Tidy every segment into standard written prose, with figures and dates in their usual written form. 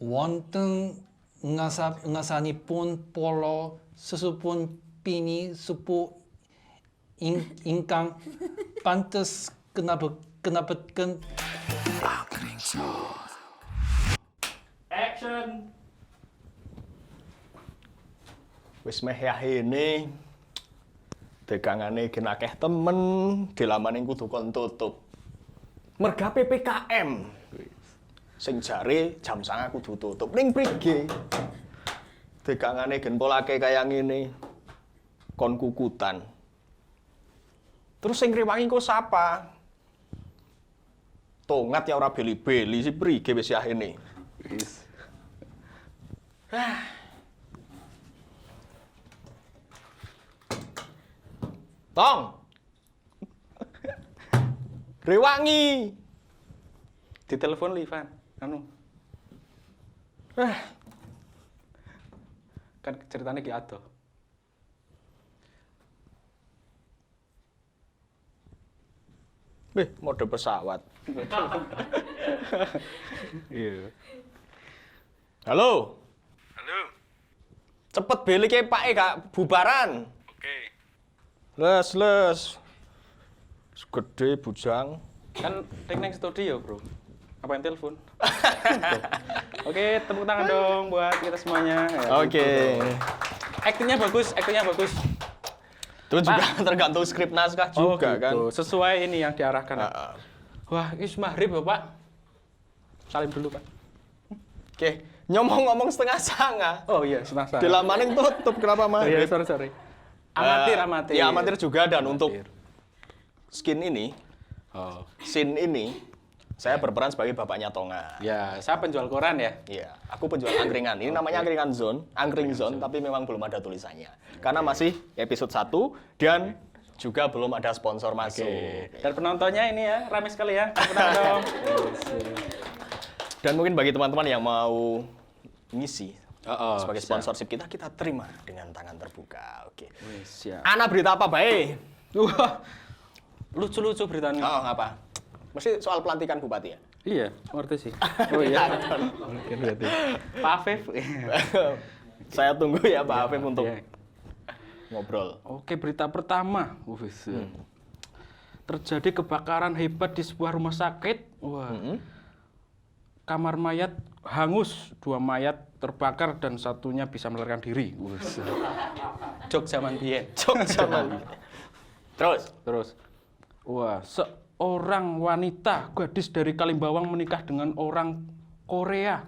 wonten ngasanipun polo susupun pini supu ingkang pantes kenapetken Action. Wis meh yahene. Dagangane gen akeh temen, dilamane kudu kon tutup. Merga PPKM. Sing jare jam 09.00 kudu tutup. Ning prige? Dagangane gen polake kaya ngene. Kon kukutan. Terus sing ngrewangi kok sapa? Tongat ya ora beli-beli si prige wis yahene. Wis. Tong. Rewangi. Ditelepon Livan. Kan ceritanya ki ado. Beh, mode pesawat. Iya. Halo. Halo. Cepet belike Pak gak bubaran. Oke. Les. Gede bujang. Kan ning studio, Bro. Apa yang telepon? Oke, tepuk tangan dong buat kita semuanya. Ya, Oke. gitu. Aktingnya bagus. Itu juga tergantung skrip naskah juga kan. Sesuai ini yang diarahkan. Wah, ini maghrib Bapak. Salim dulu, Pak. Oke, ngomong setengah sanga. Oh iya, senang. Dilamanin tutup kenapa mah? Iya, sorry. Amatir. Ya amatir juga dan Amatir. untuk scene ini saya berperan sebagai bapaknya Tonga. Ya, saya penjual koran ya. Iya, aku penjual angkringan. Ini namanya angkringan zone, angkring zone, tapi memang belum ada tulisannya. Karena masih episode 1 dan juga belum ada sponsor masuk. Dan penontonnya ini ya, ramai sekali ya. Tepuk tangan dong. Dan mungkin bagi teman-teman yang mau ngisi sebagai bisa. sponsorship kita terima dengan tangan terbuka. Oke. Siap. Ana berita apa baik? Wah, lucu-lucu beritanya. Oh, apa? Mesti soal pelantikan bupati ya? Iya, ngerti sih. Oh iya. Mungkin berarti. Pak Afif. Saya tunggu ya Pak Afif untuk Iya. ngobrol. Oke, berita pertama. Terjadi kebakaran hebat di sebuah rumah sakit. Wah. Kamar mayat hangus, 2 mayat terbakar dan satunya bisa melarikan diri. Jok zaman biyen. Terus. Wah, seorang wanita gadis dari Kalimbawang menikah dengan orang Korea.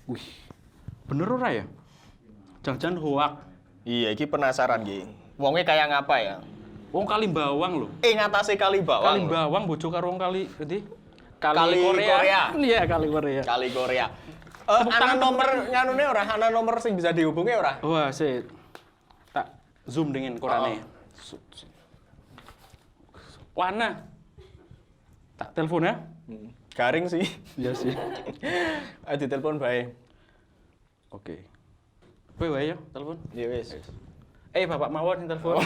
Wih. Bener ora ya? Jangan-jangan hoak. Iya, iki penasaran iki. Wonge kayak ngapa ya? Wong Kalimbawang lho. Ngatasé Kalimbawang. Kalimbawang bojo karo wong Kali Kali Korea. Iya, Kali Korea. Kali Korea. Ana nomor nganune ora? Ana nomor sing bisa dihubungi ora? Wah, sih. Tak zoom dengan korannya. Wana. Tak telepon ya? Garing sih. Iya sih. Ayo ditelepon bae. Oke. Kowe wae ya, telepon. Ya wis. Bapak mawon yang telepon.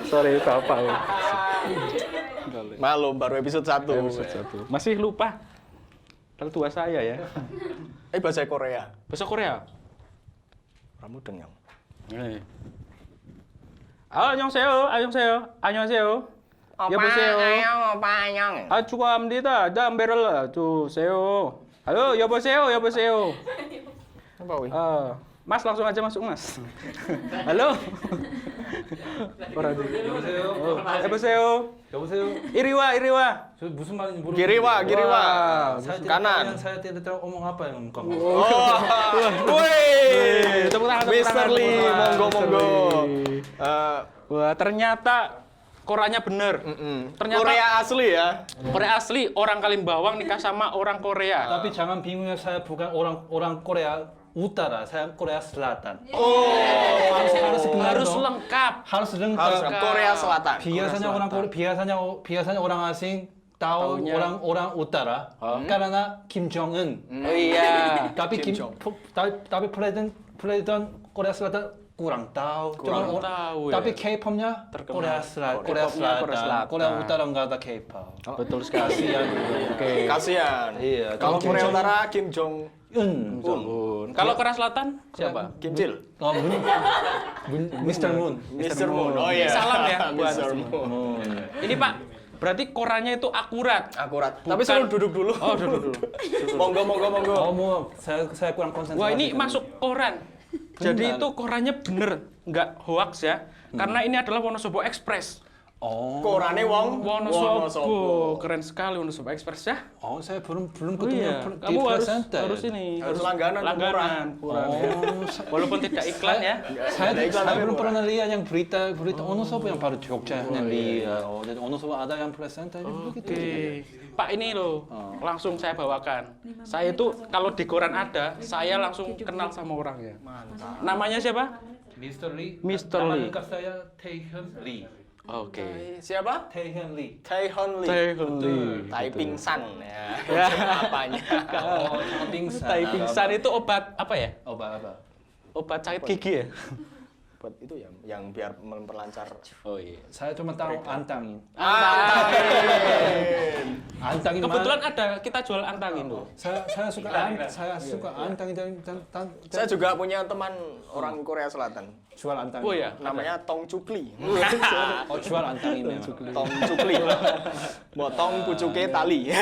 Sorry, Bapak. Malum baru episode 1. Masih lupa. Terlalu tua saya ya. Bahasa Korea. Bahasa Korea. Kamu denyang. 안녕하세요. 여보세요. 축하합니다. 담배를 주세요. Halo, 여보세요. Apa wih? Mas langsung aja masuk, Mas. Halo. 여보세요. 이리 와. 저 무슨 말인지 모르겠어요. Giriwa. Kanan. Saya tidak tahu omong apa yang kamu. Woi. Tepuk tangan. Mr. Lee, monggo. Wah, ternyata korannya bener. Ternyata Korea asli ya. Korea asli, orang Kalimbawang nikah sama orang Korea. Tapi jangan bingung ya, saya bukan orang Korea Utara, saya Korea Selatan. Harus lengkap. Harus lengkap. Harus Korea Selatan. biasanya orang asing tahu Taunya. orang Utara karena Kim Jong Un. Oh iya. Tapi Kim Jong. tapi presiden Korea Selatan kurang tahu. Kurang Cuma tahu ya. Tapi K-popnya Terkenal. Korea Selatan, Korea Selatan. Korea Utara nggak ada K-pop. Betul sekali. Kasihan. Oke. Kasihan. Iya, Kalau Kim Korea Jong- Utara Kim Jong Jong-un. Kalau Korea Selatan siapa? Kim Jil. Oh, Mr. Moon. Mr. Moon. Oh iya. Salam ya buat Mr. Moon. Moon. Ini Pak, berarti korannya itu akurat. Akurat. Bukan- Tapi suruh duduk dulu. Oh, duduk dulu. Monggo, monggo, monggo. Oh, mau saya kurang konsentrasi. Wah, ini masuk koran. Jadi Benar. itu korannya bener, nggak hoax ya. Karena ini adalah Wonosobo Express. Oh. Korane wong Wonosobo. Keren sekali Wonosobo Express ya. Oh, saya belum Oh ketemu iya, di kamu harus presenter. ini, Harus langganan, kurang. Oh, Walaupun tidak iklan ya. saya Ada iklan saya tapi belum murah. pernah lihat yang berita Wonosobo yang baru Jogja hanya lihat. Oh, jadi Wonosobo ada yang presenter begitu. Oke, Pak ini loh, langsung saya bawakan. Saya itu kalau di koran ada, saya langsung kenal sama orangnya. Namanya siapa? Mr. Lee. Mr. Nama Lee. lengkap saya Taehyun Lee. Oke. Siapa? Taehyun Lee. Taehyun Lee. Taehyun Lee. Taiping San ya. Ya. Apanya? Oh, sama pingsan. Tai pingsan itu obat apa ya? Obat apa? Obat sakit gigi ya? Buat itu ya, yang biar memperlancar. Oh iya. Saya cuma tahu antangin. Antangin Kebetulan ada kita jual antangin loh. saya suka antangin dan Saya juga punya teman orang Korea Selatan. jual antangin. Oh ya. Namanya Tong Chukli. Oh, jual antangin memang. Tong Chukli. Motong pucuke tali.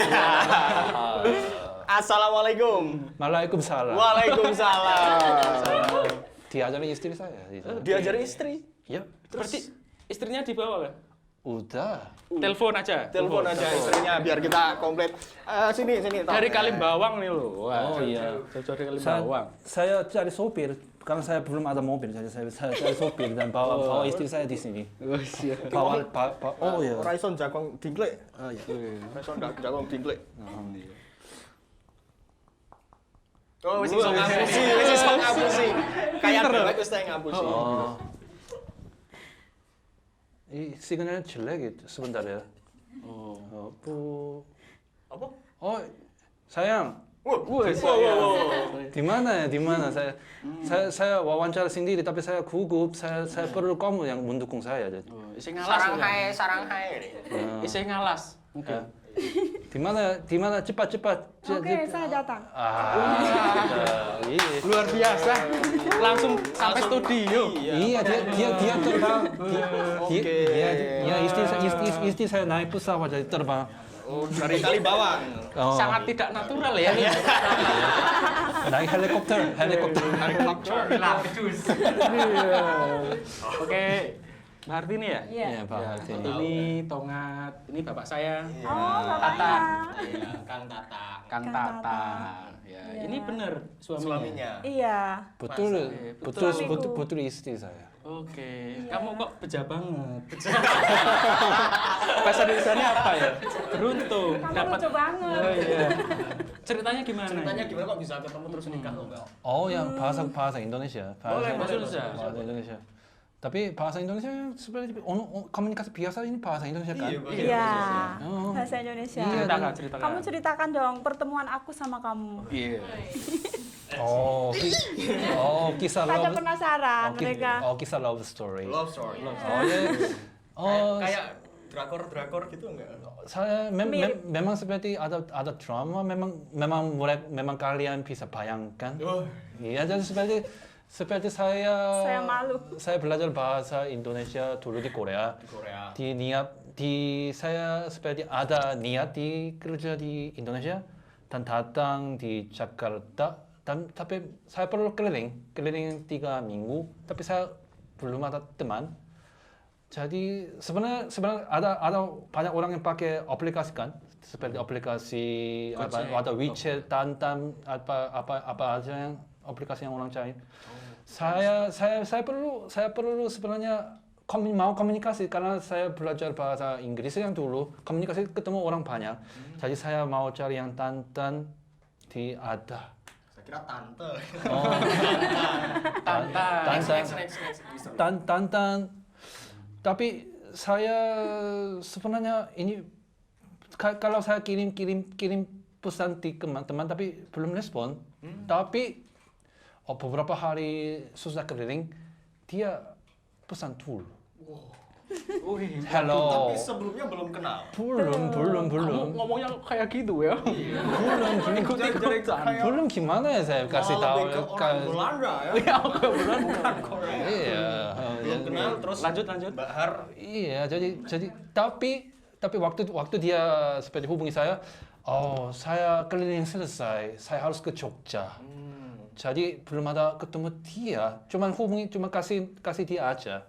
Assalamualaikum. Waalaikumsalam. Waalaikumsalam. Diajari istri saya. Diajari istri. Ya, Berarti istrinya dibawa kan? udah. Telepon aja. Telepon aja istrinya biar kita komplit. Sini Tong. Dari Kalimbawang nih loh. Wah, Oh iya. Dari Kalimbawang. Saya cari sopir karena saya belum ada mobil, jadi saya cari sopir dan bawa istri saya di sini. Oh siap. Oh iya. Horizon Jakong Dingklek. Horizon Jakong Dingklek. Oh, wis iso ngapusi. Kayak dewek wis teh ngapusi. Oh. 이 시그널 jelek itu sebentar ya. Oh, Bu. Apa? Oh, sayang. Wah, Di mana ya? Di mana saya wawancara sendiri tapi saya gugup. Saya perlu kamu yang mendukung saya jadi. Isi ngalas. Saranghae. Isi ngalas. Oke. Di mana cepat. Oke, saya datang. Iya. Luar biasa. Langsung sampai studio. Iya, dia terbang. Oke. Dia istri saya naik pesawat jadi terbang. Oh, dari Kalimbawang. Oh, Sangat tidak natural ya. naik helikopter. Oke. Mbak Hartini ya? Iya. Iya, Pak Hartini. Ini Tongat, ini bapak saya. Oh, bapaknya. Iya, Kang Tata. Kang Kang Tata. Tata. Ya, Iya. ini benar suaminya. Iya. Betul istri saya. Oke, kamu kok beja banget. Bahasa Indonesianya apa ya? Beruntung. Kamu lucu banget. Oh iya. Ceritanya gimana? Ceritanya gimana kok bisa ketemu terus nikah kok enggak? Oh, yang bahasa Indonesia. Boleh, Bahasa Indonesia. Bahasa Indonesia. Tapi bahasa Indonesia sebenarnya komunikasi biasa ini bahasa Indonesia kan? Iya. Oh. Bahasa Indonesia. Iya. Ceritakan. Kamu ceritakan dong pertemuan aku sama kamu. Iya. Oh, kisah Pada love. penasaran mereka. Kisah love story. Love story. Oh, ya. Oh, Kayak drakor gitu enggak? saya Mirip. memang seperti ada drama memang kalian bisa bayangkan. Iya, jadi seperti saya malu. Saya belajar bahasa Indonesia dulu di Korea. Saya seperti ada niat di kerja di Indonesia dan datang di Jakarta tapi saya perlu keliling 3 minggu tapi saya belum ada teman. Jadi sebenarnya ada banyak orang yang pakai aplikasi kan, seperti aplikasi ada WeChat, Tantan, apa aja yang aplikasi yang orang cari. Saya perlu sebenarnya mau komunikasi karena saya belajar bahasa Inggris yang dulu komunikasi ketemu orang banyak. Jadi saya mau cari yang Tantan di ada. Saya kira tante. Oh. Tantan. Tapi saya sebenarnya ini kalau saya kirim pesan di teman tapi belum respon. Tapi beberapa hari susah keliling dia pesan dulu. Wih, Hello. sebelumnya belum kenal. belum. kamu ngomongnya kayak gitu ya? belum Ikut-ikutan. belum gimana ya saya kasih tahu Lebih ke orang Belanda ya. Iya, oke, bulan. Bukan Korea. iya Belum kenal terus Lanjut. Mbak Har. iya jadi tapi waktu dia seperti hubungi saya, oh saya keliling selesai, saya harus ke Jogja. Jadi belum ada ketemu dia, cuman kasih dia aja.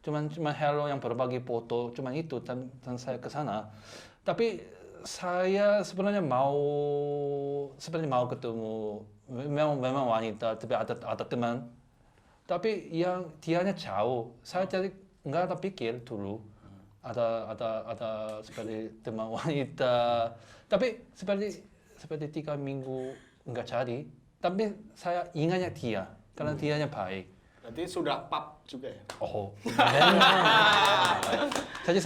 Cuman hello yang berbagi foto, cuman itu dan saya ke sana. Tapi saya sebenarnya mau ketemu memang wanita, tapi ada teman. Tapi yang dianya jauh. Saya jadi nggak ada pikir dulu ada seperti teman wanita. Tapi seperti 3 minggu nggak jadi. Tapi saya ingatnya dia karena dianya baik. Berarti sudah pap juga ya? Oh, memang. Jadi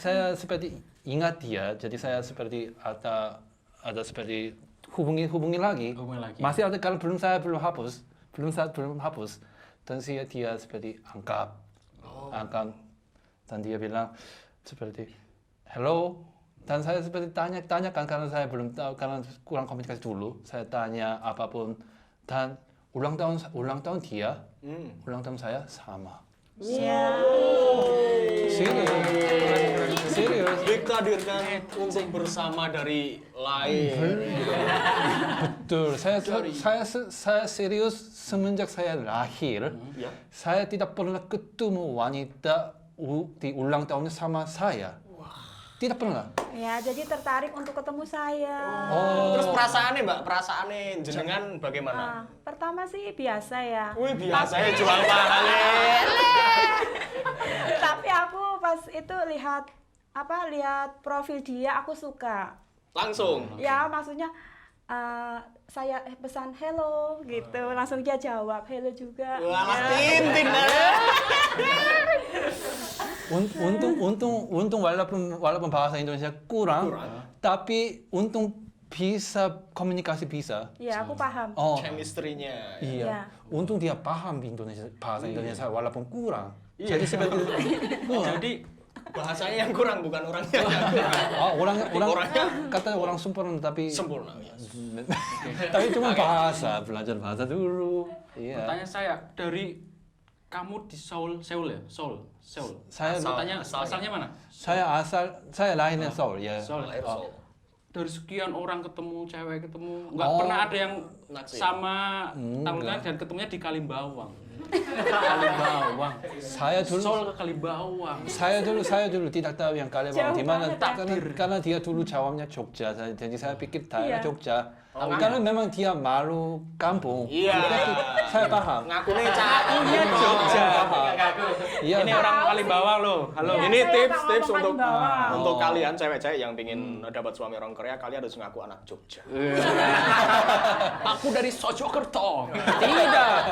saya seperti ingat dia. Jadi saya seperti ada seperti hubungi lagi. Masih ada kalau saya belum hapus. Dan dia seperti angkat. Dan dia bilang seperti hello. Dan saya seperti tanyakan karena saya belum tahu karena kurang komunikasi dulu. Saya tanya apapun dan ulang tahun dia, ulang tahun saya sama. Iya. Serius. Ditakdirkan untuk bersama dari lain. Betul. Saya serius semenjak saya lahir. Ya. Saya tidak pernah ketemu wanita di ulang tahunnya sama saya. Tidak pernah. Ya, jadi tertarik untuk ketemu saya. Terus perasaannya Mbak, perasaannya jenengan bagaimana? Pertama sih biasa ya. Wih biasa ya jual mahal. Tapi aku pas itu lihat profil dia, aku suka. Langsung. Ya, maksudnya saya pesan hello gitu, langsung dia jawab hello juga. Wah, Ya. Tintin. Untung walaupun bahasa Indonesia kurang. Tapi untung bisa komunikasi bisa. Ya, aku paham. Oh, Chemistry-nya. iya. Ya. Untung dia paham bahasa Indonesia walaupun kurang. Jadi seperti Jadi Bahasanya yang kurang bukan orangnya yang kurang. Orangnya kata orang sempurna tapi sempurna ya. tapi cuma belajar bahasa dulu. Iya. pertanyaan saya dari kamu di Seoul ya? Seoul. Saya Asalnya mana? saya lahirnya Seoul ya. Seoul. Lahir Seoul. Dari sekian orang ketemu, cewek ketemu, nggak Oh. pernah ada yang Naksir. sama Taruna dan ketemunya di Kalimbawang. Kalimbawang. Saya dulu Seoul ke Kalimbawang. saya dulu tidak tahu yang kalian Jauh di mana banget ya. karena dia dulu jawabnya Jogja. Jadi saya pikir daerah Iya. Jogja. Karena memang dia malu kampung. Iya. Tapi saya paham. Ngakunya cakunya Jogja. Iya. Ini orang Kalimbawang loh. Halo. Iya, Ini saya tips nggak ngomong untuk Kalimbawang. untuk kalian cewek-cewek yang pengen dapat suami orang Korea, kalian harus ngaku anak Jogja. Aku dari Sojokerto.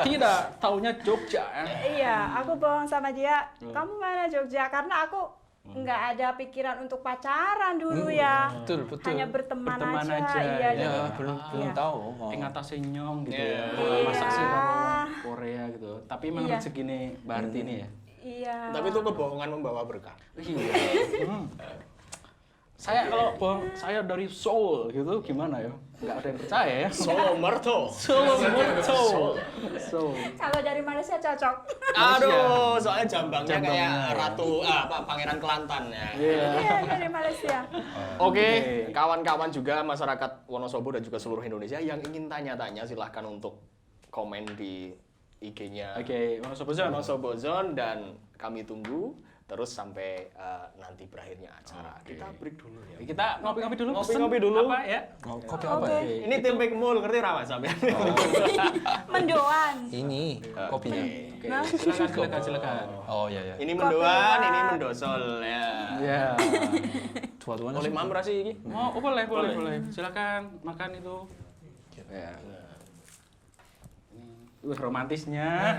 Tidak. Taunya Jogja. Iya, aku bohong sama dia. Kamu mana Jogja? Karena aku nggak ada pikiran untuk pacaran dulu ya. Betul. Hanya berteman Berteman aja. Iya, Ya, jadi belum Iya. tahu. Oh. Ngatasé nyong gitu Iya. ya. Masa sih Iya. orang Korea gitu. Tapi emang Iya. rezeki Mbak Arti ini ya. Iya. Tapi itu kebohongan membawa berkah. Iya. Saya kalau bohong, saya dari Seoul gitu gimana ya? Nggak ada yang percaya ya. Solo Merto. Seoul. Kalau dari Malaysia cocok. Aduh, soalnya jambangnya kayak Jambangnya. ratu Pangeran Kelantan ya. Iya. Iya, dari Malaysia. Oke, kawan-kawan juga masyarakat Wonosobo dan juga seluruh Indonesia yang ingin tanya-tanya silahkan untuk komen di IG-nya Oke, Wonosobo Zone. Wonosobo Zone dan kami tunggu terus sampai nanti berakhirnya acara. Oke. Kita break dulu ya. Kita ngopi-ngopi dulu. Ngopi-ngopi pesen dulu. Apa ya? Oh, kopi apa? Oke. ya? Ini tempe kemul, ngerti rawa sampean? Mendoan. Ini kopinya. Oke, silakan. Oh iya. Ini Kopi mendoan, lah. ini mendosol ya. Ya. Dua-duanya Oleh sih. Mam sih ini. Oh, boleh. Silakan makan itu. Ya. Romantisnya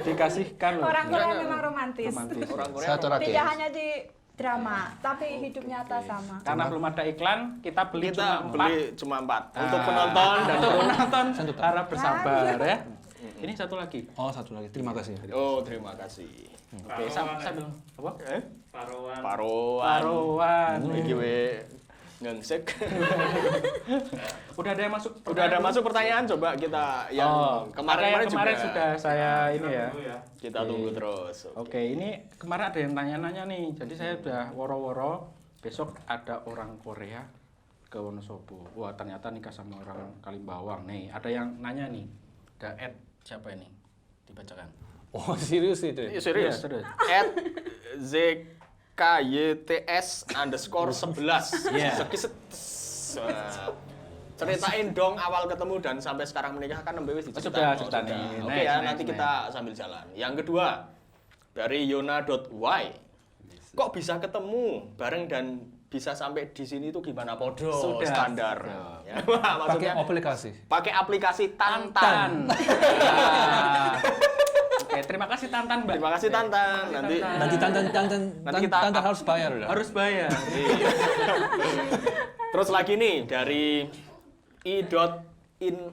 dikasihkan loh. Orang Korea memang romantis. Orang Korea. Saya corak Tidak ya. hanya di drama, tapi hidup nyata sama. Karena belum ada iklan, kita beli Kita cuma 4. beli cuma 4 untuk penonton dan Untuk penonton Satu. harap bersabar ya. Ini satu lagi. Oh, satu lagi. Terima kasih. Oh, terima kasih. Oke, sambil apa? Parowan. Parowan. Iki we ngengsek. Udah ada yang masuk? Udah ada masuk pertanyaan, coba kita yang kemarin juga sudah saya ini ya. kita tunggu terus. Oke, ini kemarin ada yang tanya-nanya nih. Jadi saya udah woro-woro besok ada orang Korea ke Wonosobo. Wah, ternyata nikah sama orang Kalimbawang. Nih, ada yang nanya nih. Ada Ed siapa ini? Dibacakan. Oh, serius itu? Iya, serius. Iya, serius. @ZKYTS_11. Iya. Ceritain dong awal ketemu dan sampai sekarang menikah kan wis Sudah diceritain. ceritain. Oke Next, ya, next, nanti next. kita sambil jalan. Yang kedua dari Yona.y. Kok bisa ketemu bareng dan bisa sampai di sini itu gimana podo Sudah. standar. Sudah. Ya, maksudnya Pakai aplikasi. pakai aplikasi Tantan. Tantan. Nah. Oke, terima kasih Tantan, Mbak. Terima kasin Tantan. Nanti Nanti Nanti kita tantan harus bayar udah. Harus bayar. terus lagi nih dari i.in_wti_.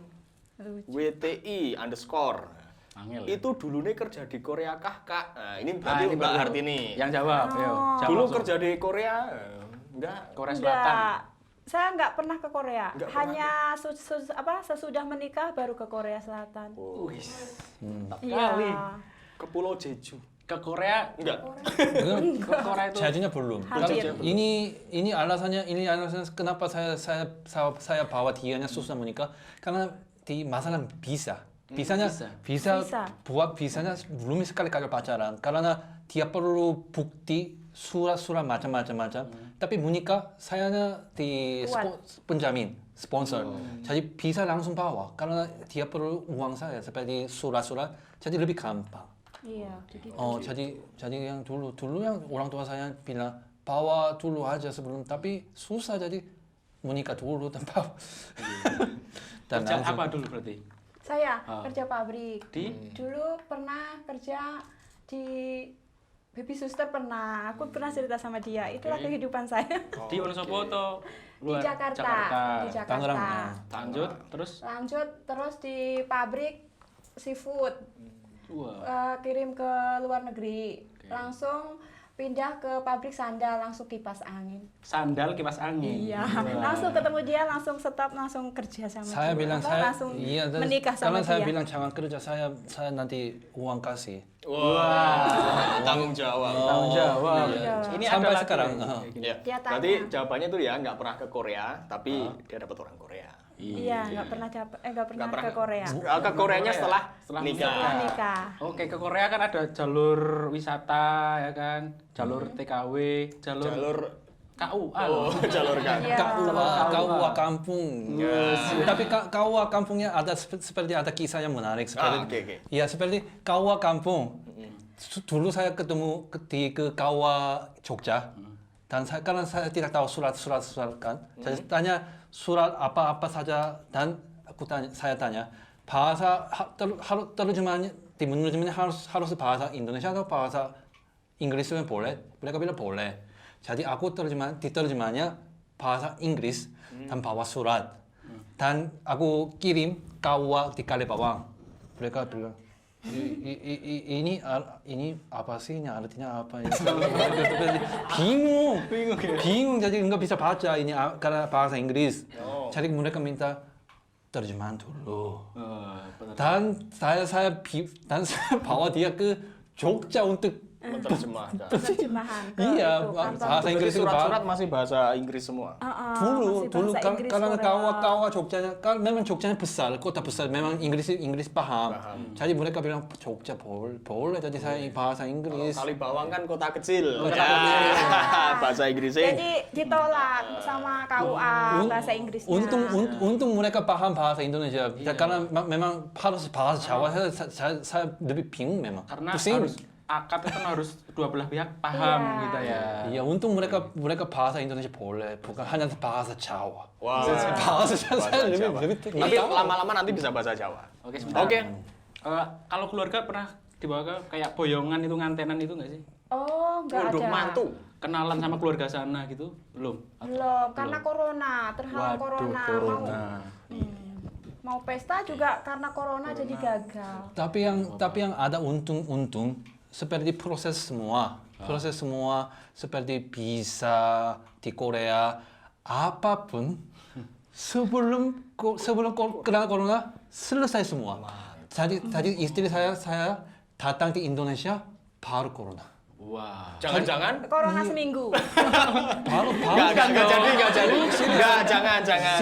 Angel. Itu dulunya kerja di Korea kah, Kak? Nah, ini berarti ini Mbak baru. Hartini. Yang jawab, Oh. yo. Jawab Dulu langsung. kerja di Korea? Enggak. Korea Selatan. Enggak. Saya nggak pernah ke Korea. Nggak pernah Hanya sesudah menikah baru ke Korea Selatan. Kali. Iya. Ke Pulau Jeju. Ke Korea, Enggak. ke Korea itu Jadinya belum. Hampir. Kalau ini alasannya kenapa saya bawa dianya susah menikah karena di masalah visa. Visa Visa. buat visanya belum sekali pacaran karena dia perlu bukti surat-surat macam-macam. Tapi menikah sayanya di Kuat. penjamin sponsor. Jadi visa langsung bawa karena dia perlu uang saya seperti surat-surat jadi lebih gampang. Iya, begitu. Oh, jadi yang dulu yang orang tua saya bilang bawa dulu aja sebelum tapi susah jadi menikah dulu tanpa dan kerja langsung- apa dulu berarti? Saya kerja pabrik. Di? Dulu pernah kerja di baby suster pernah. Aku pernah cerita sama dia. Itulah kehidupan saya. Di Wonosobo atau luar Di Jakarta. Di Jakarta. Tangerang, nah. Lanjut, terus? Lanjut terus di pabrik seafood. Wah. Kirim ke luar negeri. Langsung pindah ke pabrik sandal, langsung kipas angin. Sandal kipas angin. Iya, Wah. langsung ketemu dia, langsung stop, langsung kerja sama saya dia. bilang Apa, saya langsung iya dan menikah sama karena saya dia. bilang jangan kerja saya nanti uang kasih. Wah, tanggung jawab. Tanggung jawab. Iya. Ini Sampai ada lagi sekarang. nih, kayak gini. Ya. Dia tanya. Berarti jawabannya tuh ya nggak pernah ke Korea, tapi dia dapat orang Korea. Iya, nggak pernah ke Korea. Ke Koreanya setelah Setelah nikah. Setelah nikah. Oke, ke Korea kan ada jalur wisata ya kan, jalur TKW, jalur KUA. Oh, jalur kan. Iya. KUA kampung. Tapi KUA kampungnya ada seperti ada kisah yang menarik seperti oke. ya seperti KUA kampung. Dulu saya ketemu di KUA Jogja dan karena saya tidak tahu surat kan. Saya tanya surat apa saja dan saya tanya bahasa terjemahannya di menerjemahnya harus bahasa Indonesia atau bahasa Inggrisnya boleh? Mereka bilang boleh. Jadi aku diterjemahnya bahasa Inggris dan bawa surat. Dan aku kirim KUA di Kalimbawang. Mereka bilang ini apa sih? Artinya apa? Bingung jadi nggak bisa baca ini karena bahasa Inggris. Jadi mereka minta terjemahan dulu. Dan saya bawa dia ke Jogja untuk Menerjemahkan. Terjemahan ke Iya, itu, kantor. bahasa Inggris Berarti itu surat-surat masih bahasa Inggris semua. dulu masih bahasa Inggris karena Korea. kawa Jogjanya kan memang Jogjanya besar kota besar memang Inggris paham. Jadi mereka bilang Jogja boleh jadi saya bahasa Inggris. Kalimbawang kan kota kecil. Kota Ya. kecil. Bahasa Inggrisnya. Jadi ditolak sama KUA bahasa Inggrisnya. Untung mereka paham bahasa Indonesia karena memang harus bahasa Jawa saya lebih bingung memang. Karena Pusing. harus akad itu kan harus dua belah pihak paham Iya. gitu ya. Iya, untung mereka bahasa Indonesia boleh, bukan hanya bahasa Jawa. Wah. bahasa Jawa saya Jawa. lebih Tapi nggak tahu. lama-lama nanti bisa bahasa Jawa. Oke, sebentar. Oke. Kalau keluarga pernah dibawa ke kayak boyongan itu ngantenan itu nggak sih? Oh, nggak Untuk ada. mantu. Kenalan sama keluarga sana gitu? Belum? Belum, karena corona, terhalang Waduh, corona. corona. mau pesta juga karena corona jadi gagal. Tapi yang ada untung seperti proses semua seperti visa di Korea apapun sebelum kena corona selesai semua. Tadi istri saya datang di Indonesia baru corona. Wah. Jangan-jangan Corona seminggu. Baru Enggak jadi. Enggak, jangan.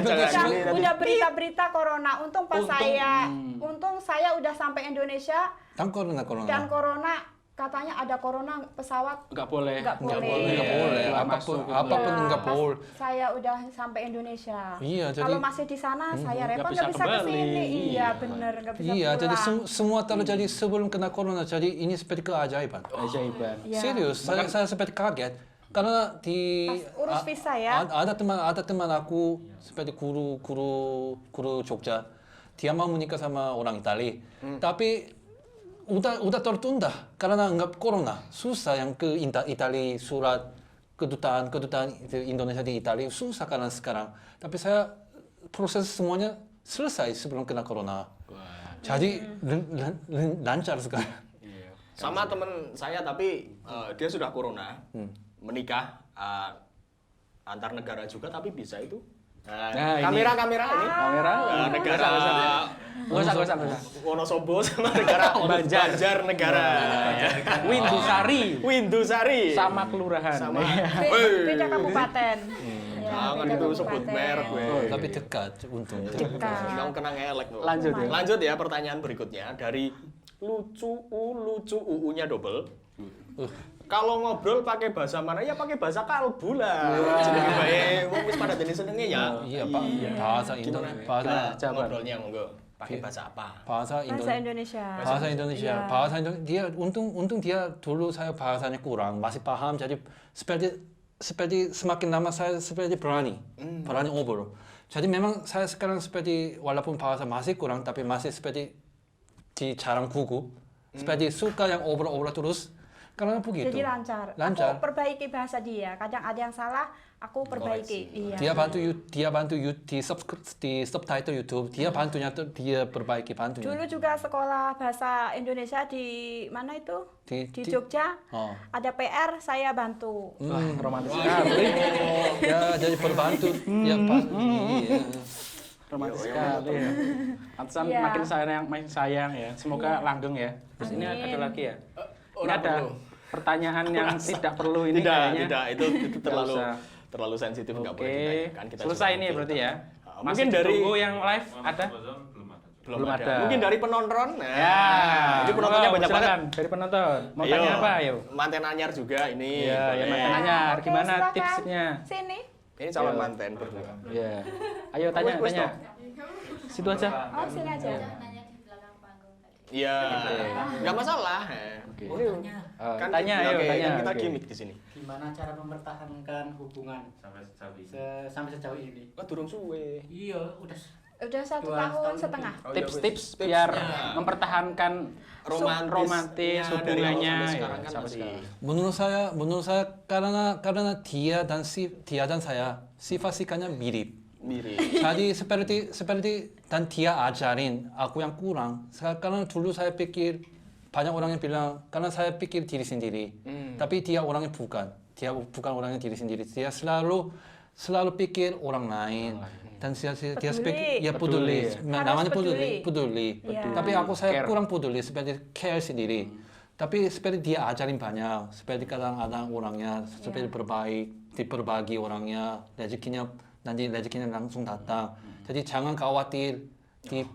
Udah berita-berita corona. Untung saya udah sampai Indonesia dan corona. dan corona katanya ada corona pesawat Nggak boleh. nggak boleh. Nggak boleh. Keluar Apapun masuk. apapun Iya, nggak pas boleh. Saya udah sampai Indonesia. Iya, jadi- kalau masih di sana saya repot bisa nggak bisa kembali. kesini. Iya Iya. bener nggak bisa Iya, jadi pulang. semua terjadi sebelum kena corona. Jadi ini seperti keajaiban. Ajaiban. Iya. Serius, saya seperti kaget karena di Pas urus visa ya. ada teman aku seperti guru Jogja. Dia mau menikah sama orang Itali. Tapi udah tertunda karena nggak corona. Susah yang ke Itali surat kedutaan itu Indonesia di Itali susah karena sekarang. Tapi saya proses semuanya selesai sebelum kena corona. Jadi lancar sekali. sama teman saya tapi dia sudah corona, menikah antar negara juga tapi bisa itu. Nah, ini. Kamera ini. Kamera. Negara Nggak usah. Wonosobo sama negara Banjar negara. Windusari. Sama kelurahan. Sama. Beda kabupaten. Ya, Jangan beda itu sebut kabupaten. merek gue. Tapi dekat untung. Dekat. Kamu kena ngelek loh. Lanjut ya. Lanjut ya pertanyaan berikutnya dari lucu uu-nya double. Kalau ngobrol pakai bahasa mana? Ya pakai bahasa kalbu lah. Jenenge bae wong wis pada jenis senenge ya. Iya, Pak. Bahasa Indonesia. Nah, Jawa. ngobrolnya monggo. Pakai bahasa apa? Bahasa Bahasa Indonesia. Bahasa Indonesia. Iya. Bahasa Indonesia. Dia untung dia dulu saya bahasanya kurang, masih paham. Jadi seperti semakin lama saya seperti berani ngobrol. Jadi memang saya sekarang seperti walaupun bahasa masih kurang, tapi masih seperti di jarang gugup. Seperti suka yang obrol-obrol terus. Karena begitu. Jadi lancar. Lancar. Aku perbaiki bahasa dia. Kadang ada yang salah, aku perbaiki. Iya. Dia bantu di subtitle YouTube. Dia dia perbaiki bantunya. Dulu juga sekolah bahasa Indonesia di mana itu? Di- Di di- Jogja. Oh. Ada PR, saya bantu. Wah, romantis sekali. Ya, jadi berbantu. Ya, Pak. Iya. Romantis sekali ya. Pantesan Iya. makin sayang ya. Semoga langgeng ya. Terus ini Amin. ada lagi ya. Ini Ora ada perlu. pertanyaan yang tidak perlu ini kayaknya. Tidak, itu terlalu usah. terlalu sensitif nggak boleh Oke. ditanyakan. Kita Selesai sudah ini ya berarti ya. mungkin Masih dari ditunggu yang live ada? belum ada. ada. Mungkin dari penonton. Nah, Ya. ini penontonnya Wow, banyak banget. silakan. Dari penonton. Mau Ayo. tanya apa ayo? Manten anyar juga ini. Iya, ya boleh. manten anyar. Oke, Gimana silakan. tipsnya? Sini. Ini calon manten berdua. Iya. Ayo tanya. Wes, Tanya. Situ aja. Oh, sini aja. Iya, nggak masalah. Oke. Ini kan Tanya, oke, ayo, tanya. kan kita Oke. gimmick di sini. Gimana cara mempertahankan hubungan sampai sejauh ini? Oh, durung suwe. Iya, udah Udah 1 2 tahun tahun setengah. Tips-tips biar Tipsnya. mempertahankan Romantis romantis dari awal hubungannya sampai ya, sekarang kan sampai masih sekarang. menurut saya karena dia dan saya sifat sikapnya mirip. mirip. Jadi seperti dan dia ajarin aku yang kurang. Karena dulu saya pikir banyak orang yang bilang karena saya pikir diri sendiri. Tapi dia orangnya bukan. Dia bukan orangnya diri sendiri. Dia selalu pikir orang lain. Dan dia Peduli. ya peduli. Peduli. Namanya Harus peduli. Iya. Tapi saya Care. kurang peduli seperti care sendiri. Tapi seperti dia ajarin banyak. Seperti kadang-kadang orangnya seperti diperbagi orangnya, nanti rezekinya langsung datang. Jadi jangan khawatir di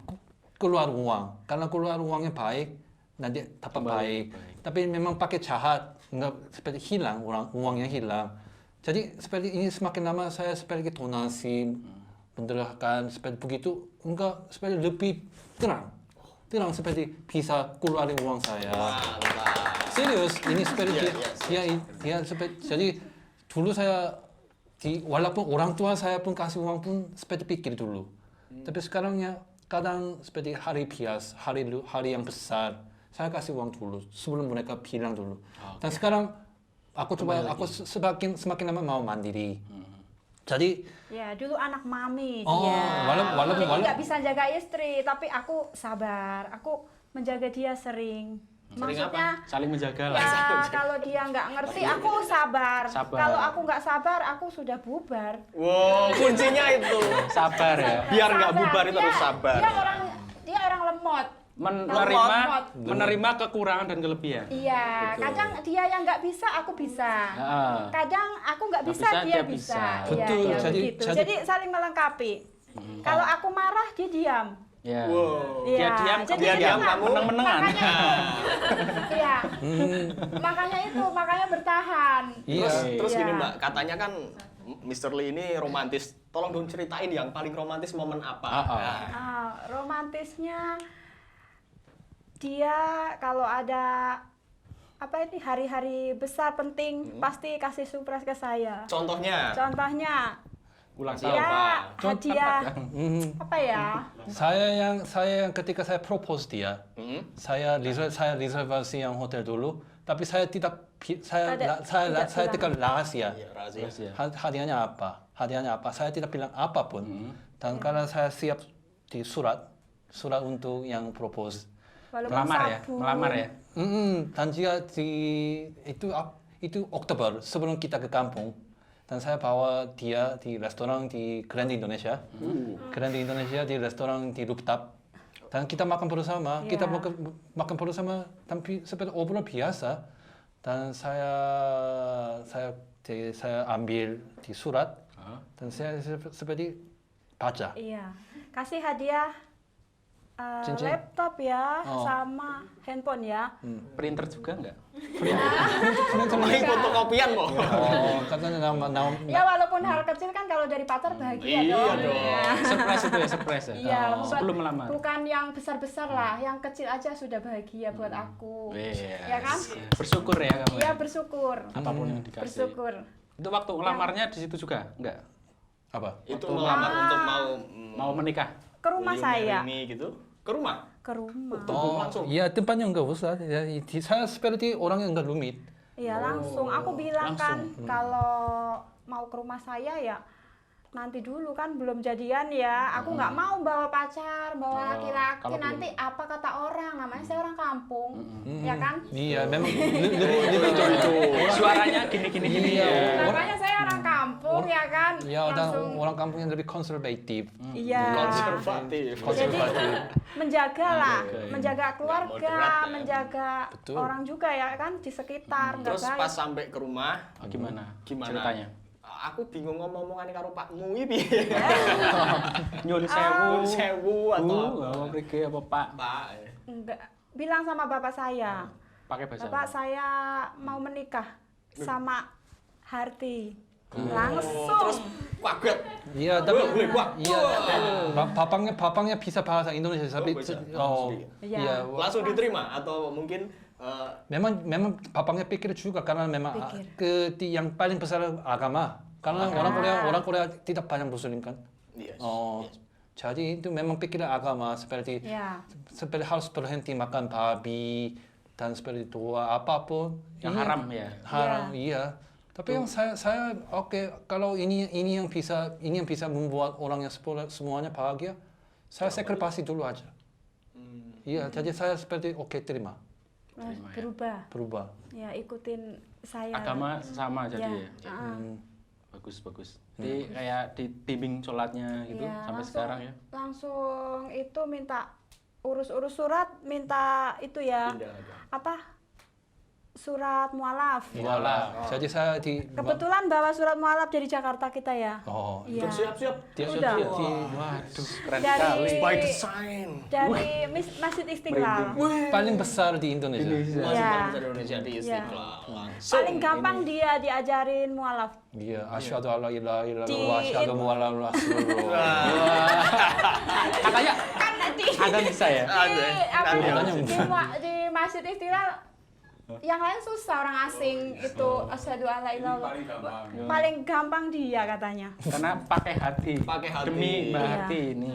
keluar uang. Karena keluar uangnya baik, nanti dapat baik. Tapi memang pakai jahat, enggak seperti hilang uangnya hilang. Jadi seperti ini semakin lama saya seperti donasi, benderkan seperti begitu, enggak seperti lebih terang seperti bisa keluarin uang saya. Serius, ini seperti dia seperti jadi dulu saya walaupun orang tua saya pun kasih uang pun seperti pikir dulu. Tapi sekarang ya kadang seperti hari bias, hari yang besar saya kasih uang dulu sebelum mereka bilang dulu. Dan sekarang aku semakin lama mau mandiri. Jadi Ya, dulu anak mami Oh, dia. walaupun- Jadi nggak bisa jaga istri, tapi aku sabar. Aku menjaga dia sering. Maksudnya Saling menjaga lah. ya kalau dia nggak ngerti aku sabar. Sabar. Kalau aku nggak sabar aku sudah bubar. Wow, kuncinya itu. Sabar ya. Biar nggak Sabar. bubar itu harus sabar. Dia orang lemot. Menerima kekurangan dan kelebihan. Iya, kadang dia yang nggak bisa aku bisa. Nah, Kadang aku nggak Nggak bisa bisa, dia dia bisa. bisa. Iya, Betul, iya, jadi- begitu. jadi- Jadi saling melengkapi. Kalau aku marah dia diam. ya. Wow. Dia Iya, diam, jadi dia diam, nggak- kamu meneng-menengan. Makanya, iya, makanya bertahan. iya. Terus Iya. gini Mbak, katanya kan Mr. Lee ini romantis. Tolong dong ceritain yang paling romantis momen apa? Nah, Romantisnya dia kalau ada apa ini hari-hari besar penting pasti kasih surprise ke saya. contohnya, Contohnya Ulang Siapa? tahun. ya hadiah Mhm. apa ya? Saya yang ketika saya propose dia, saya reservasi yang hotel dulu, tapi saya tidak Tidak tekan rahasia. ya, rahasia. Hadiahnya apa? Saya tidak bilang apapun. Dan karena saya siap di surat untuk yang propose. Walaupun Melamar ya, sabun. melamar ya. Dan dia itu Oktober sebelum kita ke kampung. Dan saya bawa dia di restoran di Grand Indonesia. Grand Indonesia di restoran di rooftop. Dan kita makan bersama. Iya. Kita makan bersama tapi seperti obrolan biasa. Dan saya ambil di surat. Dan saya seperti baca. Iya, kasih hadiah Cincin. laptop ya Oh. sama handphone ya. Printer juga enggak? Main fotokopian kok. Oh, katanya nama Ya walaupun hal kecil kan kalau dari pacar bahagia Iya dong. dong. Ya. Surprise itu ya, surprise ya. Iya, Sebelum melamar. bukan yang besar-besar lah, yang kecil aja sudah bahagia buat aku. Yes. Ya kan? Bersyukur ya kamu. Iya ya? bersyukur. Apapun yang dikasih. Bersyukur. Itu waktu ngelamarnya di situ juga? Enggak. apa? Itu melamar untuk Mau menikah? Ke rumah saya. Ini gitu. Ke rumah. Ke rumah. Langsung. Iya, tempatnya enggak usah. Ya, saya seperti orang yang enggak rumit. Iya langsung. Aku bilang kan kalau mau ke rumah saya ya nanti dulu kan belum jadian ya. Aku nggak mau bawa pacar, bawa laki-laki. kalau Nanti apa kata orang? Namanya saya orang kampung, ya kan? Iya, memang lebih itu. Suaranya gini-gini ya. Makanya saya orang kampung, ya kan? Ya, Langsung. orang kampung yang lebih konservatif. Iya. Konservatif. Jadi menjaga lah, menjaga keluarga, moderat ya. menjaga Betul. orang juga ya kan di sekitar. nggak Terus baik. pas sampai ke rumah, Gimana? gimana? Ceritanya? Aku bingung ngomong-ngomongan karo Pak Mui piye. Nyun Ah. sewu. Sewu atau apa? Apa mriki apa Pak? Pak. Enggak. Bilang sama bapak saya. Pakai bahasa. Bapak saya mau menikah sama Harti. Langsung. Terus kaget. Iya, tapi Wah. iya, bapaknya bisa bahasa Indonesia, tapi bisa. Iya. iya, Langsung diterima atau mungkin memang bapaknya pikir juga karena memang yang paling besar agama. Karena orang Korea tidak banyak Muslim kan. yes. Oh, jadi itu memang pikiran agama seperti Ya. harus berhenti makan babi dan seperti itu apapun Yang Iya. haram ya. Haram, iya. Tapi yang saya oke, kalau ini yang bisa membuat orang yang semuanya bahagia, saya sacrifice dulu aja. Iya, jadi saya seperti oke terima, berubah. Ya ikutin saya. Agama sama jadi ya. Heeh. Bagus. Jadi kayak dibimbing sholatnya gitu Iya, sampai langsung- sekarang ya. Langsung itu minta urus surat, minta itu ya. Pindah aja. Apa? Surat mualaf. Voila. Jadi saya Kebetulan bawa surat mualaf dari Jakarta kita ya. oh, Iya. Siap-siap. dia Udah. Waduh, keren Dari- sekali. By design. Dari Masjid Istiqlal. paling besar di Indonesia. Masih Iya. paling besar di Indonesia di Istiqlal. Langsung. Paling gampang dia diajarin mualaf. Iya, asyhadu alla ilaha illallah Di- wa asyhadu muhammadar rasulullah. Katanya Kan di ada bisa ya. di Masjid Istiqlal yang lain susah orang asing itu asyhadu alla ilallah. Paling gampang dia katanya. Karena pakai hati. Pakai hati. Demi Mbak Iya. Hati ini.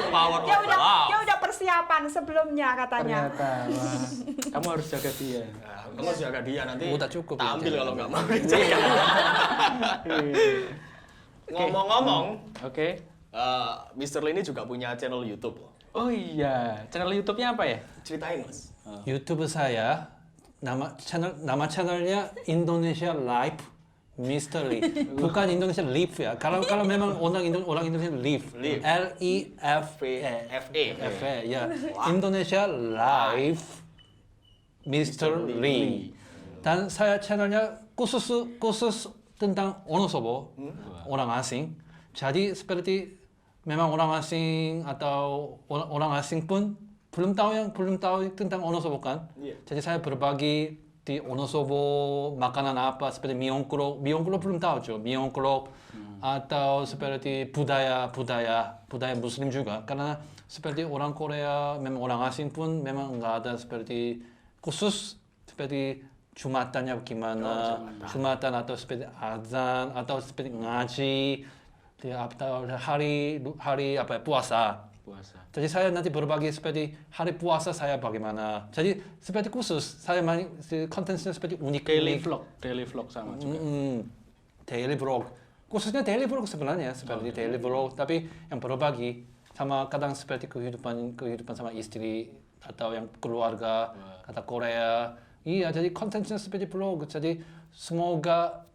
Power Dia of udah love. dia udah persiapan sebelumnya katanya. Ternyata wah, kamu harus jaga dia. Nah, kamu jaga dia nanti. Udah cukup tak ya, ambil jadi. kalau nggak mau. Ngomong-ngomong, Oke. Mr. Lee ini juga punya channel YouTube loh. Oh iya, channel YouTube-nya apa ya? Ceritain, Mas. 유튜브 saya nama channelnya Indonesia Live Mystery. Bukan Indonesia Live ya. Kalau memang orang Indonesia Live. L-I-F-E. Ya. Indonesia Live Mystery. Dan saya channelnya khusus tentang Wonosobo, orang asing. Jadi seperti memang orang asing atau orang asing pun belum tahu tentang Wonosobo kan. Jadi saya berbagi di Wonosobo makanan apa seperti miongkrok belum tahu jo, miongkrok atau seperti budaya Muslim juga karena seperti orang Korea memang orang asing pun memang nggak ada seperti khusus seperti Jumatannya gimana, Jumatan atau seperti azan atau seperti ngaji atau hari apa ya, puasa. Jadi saya nanti berbagi seperti hari puasa saya bagaimana. Jadi seperti khusus saya kontennya seperti unik. Daily vlog sama juga. Daily vlog. Khususnya daily vlog sebenarnya seperti daily vlog tapi yang berbagi sama kadang seperti kehidupan sama istri atau yang keluarga kata Korea. Iya, jadi kontennya seperti vlog. Jadi semoga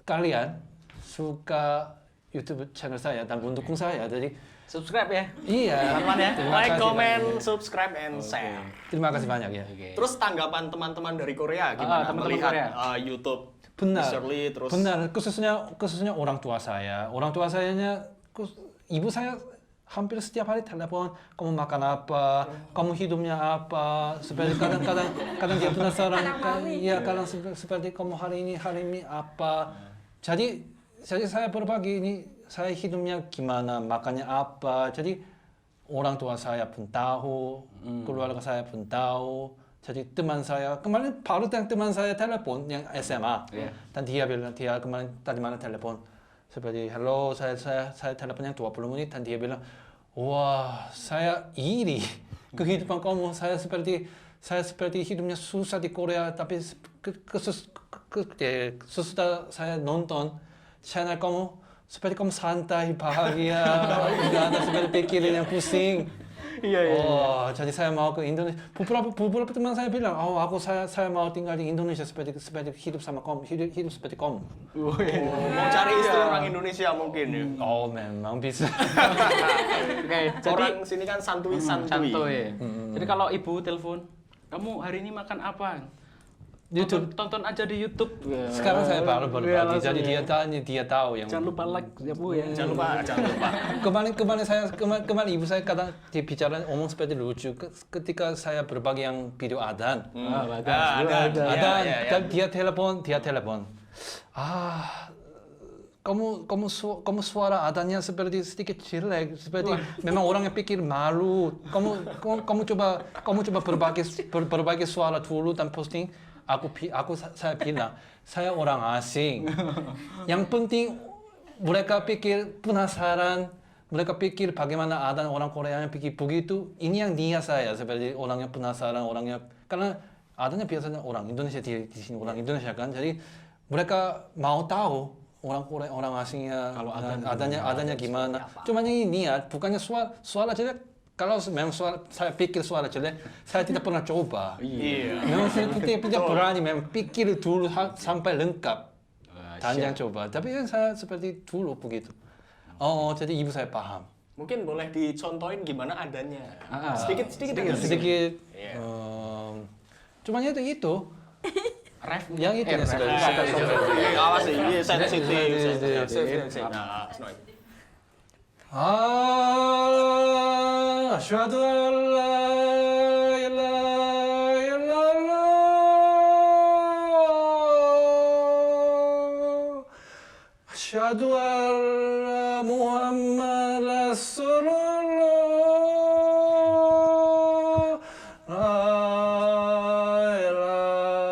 kalian suka YouTube channel saya dan mendukung saya. Jadi Subscribe ya. iya. Teman-teman ya. Terima Like, kasih comment, banyak. subscribe, and share. Terima kasih banyak ya. Terus tanggapan teman-teman dari Korea gimana teman-teman melihat Korea. YouTube Benar. Mr. Lee terus Benar, khususnya orang tua saya. Orang tua sayanya, ibu saya hampir setiap hari telepon, kamu makan apa, kamu hidupnya apa, seperti kadang-kadang dia penasaran, kadang seperti kamu hari ini apa. Jadi saya berbagi ini, saya hidupnya gimana, makannya apa. Jadi orang tua saya pun tahu, keluarga saya pun tahu. Jadi teman saya kemarin baru teman saya telepon yang SMA dan dia bilang kemarin tadi malam telepon seperti hello saya teleponnya 20 menit dan dia bilang wah saya iri kehidupan kamu saya seperti hidupnya susah di Korea tapi sesudah saya nonton channel kamu seperti kamu santai bahagia nggak ada seperti pikiran yang pusing. Iya. Oh, jadi saya mau ke Indonesia. Beberapa teman saya bilang, saya mau tinggal di Indonesia seperti hidup sama kamu, hidup seperti kamu. mau cari istri orang Indonesia mungkin ya. Oh, memang bisa. Oke, jadi Orang sini kan santuy. santuy. Jadi kalau ibu telepon, kamu hari ini makan apa? YouTube. Tonton aja di YouTube. Sekarang saya baru berbagi, langsung jadi ya. dia tahu yang. Jangan lupa like ya Bu ya. Jangan lupa. Kemarin ibu saya kadang bicara omong seperti lucu ketika saya berbagi yang video adan. Ada. Dan dia telepon. Kamu suara adannya seperti sedikit jelek, seperti memang orangnya pikir malu. Kamu coba berbagi suara dulu dan posting. Saya bilang saya orang asing. Yang penting mereka pikir penasaran. Mereka pikir bagaimana adan orang Korea yang pikir begitu. Ini yang niat saya seperti orangnya penasaran, karena adannya biasanya orang Indonesia di sini orang Indonesia kan. Jadi mereka mau tahu orang Korea orang asingnya kalau adanya gimana. Cuma ini niat, bukannya suara jelek. Kalau memang saya pikir suara jelek, saya tidak pernah coba. Iya. Memang saya tidak berani, memang pikir dulu sampai lengkap. Dan yang coba. Tapi kan saya seperti dulu begitu. Oh, jadi ibu saya paham. Mungkin boleh dicontohin gimana adanya. Sedikit. Sedikit. Cuman itu. Ref Yang itu ya sebenarnya. Awas ini sensitif. Nah, Asyhadu an la ilaha illallah. Asyhadu anna Muhammad Rasulullah. La ilaha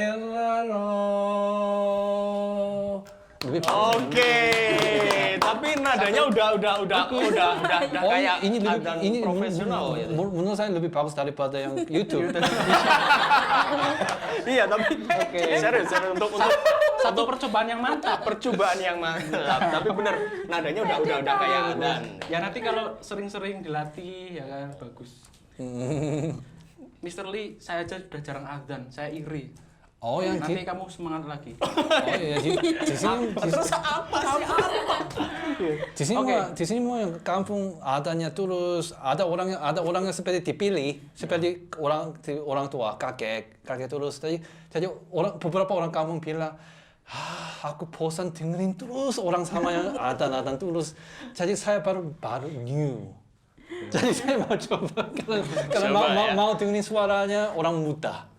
illallah. Oke, tapi nadanya udah kayak ini adan profesional ya. Menurut saya lebih bagus daripada yang YouTube. Iya, tapi serius untuk Satu percobaan yang mantap. Percobaan yang mantap. Tapi bener, nadanya udah kayak adzan. Ya nanti kalau sering-sering dilatih ya kan bagus. Mr. Lee, saya aja udah jarang adzan, saya iri. Oh yang Nanti di, kamu semangat lagi. oh iya di sini Terus apa sih? di sini mau yang kampung adanya terus ada orangnya seperti dipilih seperti orang tua kakek terus jadi beberapa orang kampung bilang aku bosan dengerin terus orang sama yang ada terus jadi saya baru new. Jadi saya mau coba karena mau dengerin suaranya orang muda.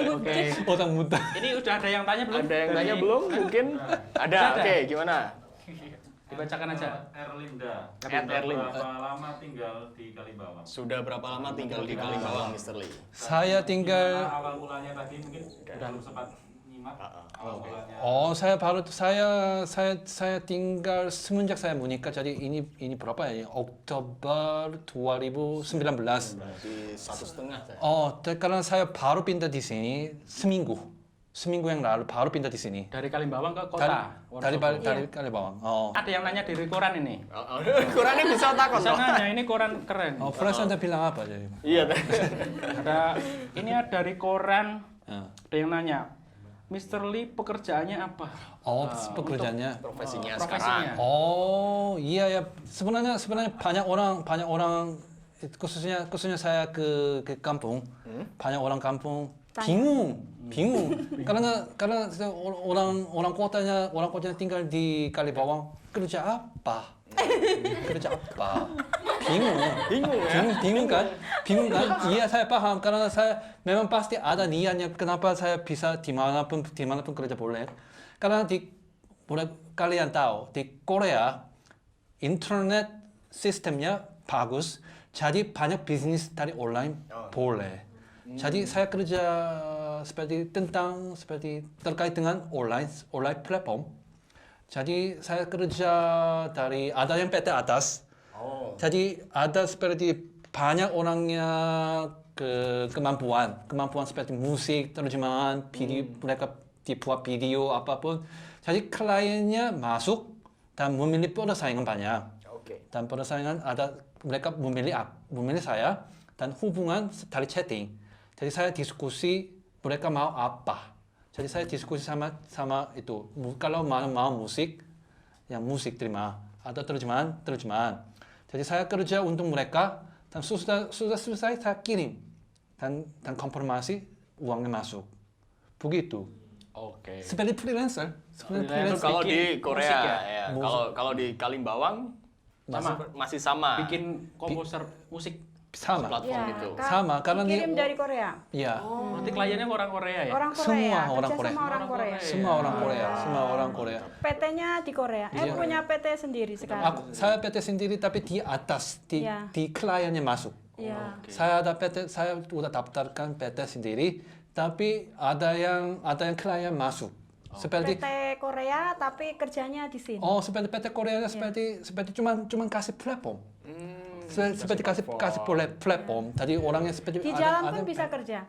Oke. Orang muda. Ini udah ada yang tanya belum? Ada yang tanya belum? Mungkin ada. Oke, gimana? Dibacakan aja. Erlinda. Erlinda. Berapa lama tinggal di Kalimbawang? Sudah berapa lama tinggal di Kalimbawang, Mr. Lee? Saya tinggal Gimana awal mulanya tadi mungkin belum sempat nyimak. Awal mulanya. Oh, saya tinggal semenjak saya menikah. Jadi ini berapa ya? Oktober 2019. Berarti 1,5 saya. Oh, karena saya baru pindah di sini seminggu yang lalu baru pindah di sini. Dari Kalimbawang ke kota. Dari Kalimbawang. Oh. Ada yang nanya dari koran ini. Kurangnya bisa takon Bisa dong. nanya, ini koran keren. Oh, Fresh Anda bilang apa jadi? Iya. Ini ada dari koran. Ah. Ada yang nanya, Mr. Lee pekerjaannya apa? Oh, pekerjaannya. Profesinya Profesinya. sekarang. Oh, iya ya. Sebenarnya banyak orang khususnya saya ke kampung. Banyak orang kampung bingung. Karena orang kotanya tinggal di Kalimbawang kerja apa? Bingung kan? Iya saya paham karena saya memang pasti ada niatnya kenapa saya bisa dimanapun kerja boleh. Karena kalian tahu di Korea internet sistemnya bagus, jadi banyak bisnis dari online boleh. Jadi saya kerja seperti terkait dengan online platform. Jadi saya kerja dari ada yang PT atas. Jadi ada seperti banyak orangnya kemampuan seperti musik, terjemahan, video, mereka dibuat video apapun. Jadi kliennya masuk dan memilih persaingan banyak. Dan persaingan ada mereka memilih saya dan hubungan dari chatting. Jadi saya diskusi mereka mau apa. Jadi saya diskusi sama itu. Kalau mau musik, yang musik terima. Atau terjemahan. Jadi saya kerja untuk mereka dan sudah selesai saya kirim dan konfirmasi uangnya masuk. Begitu. Oke. Seperti freelancer. Itu kalau di Korea musik ya? ya. Kalau di Kalimbawang masih sama. Bikin komposer musik. Sama. Platform itu. Sama karena kirim dari Korea. Iya. Berarti kliennya orang Korea ya? Orang Korea. Semua orang kerja Korea. sama orang Korea. Semua orang Korea. PT-nya di Korea. Punya PT sendiri sekarang. Saya PT sendiri tapi di atas Iya. di kliennya masuk. Iya. Saya ada PT, saya udah daftarkan PT sendiri, tapi ada yang klien masuk. Seperti PT Korea tapi kerjanya di sini. seperti PT Korea seperti cuma kasih platform. Seperti kasih platform. Tadi orangnya seperti Di jalan pun bisa kerja.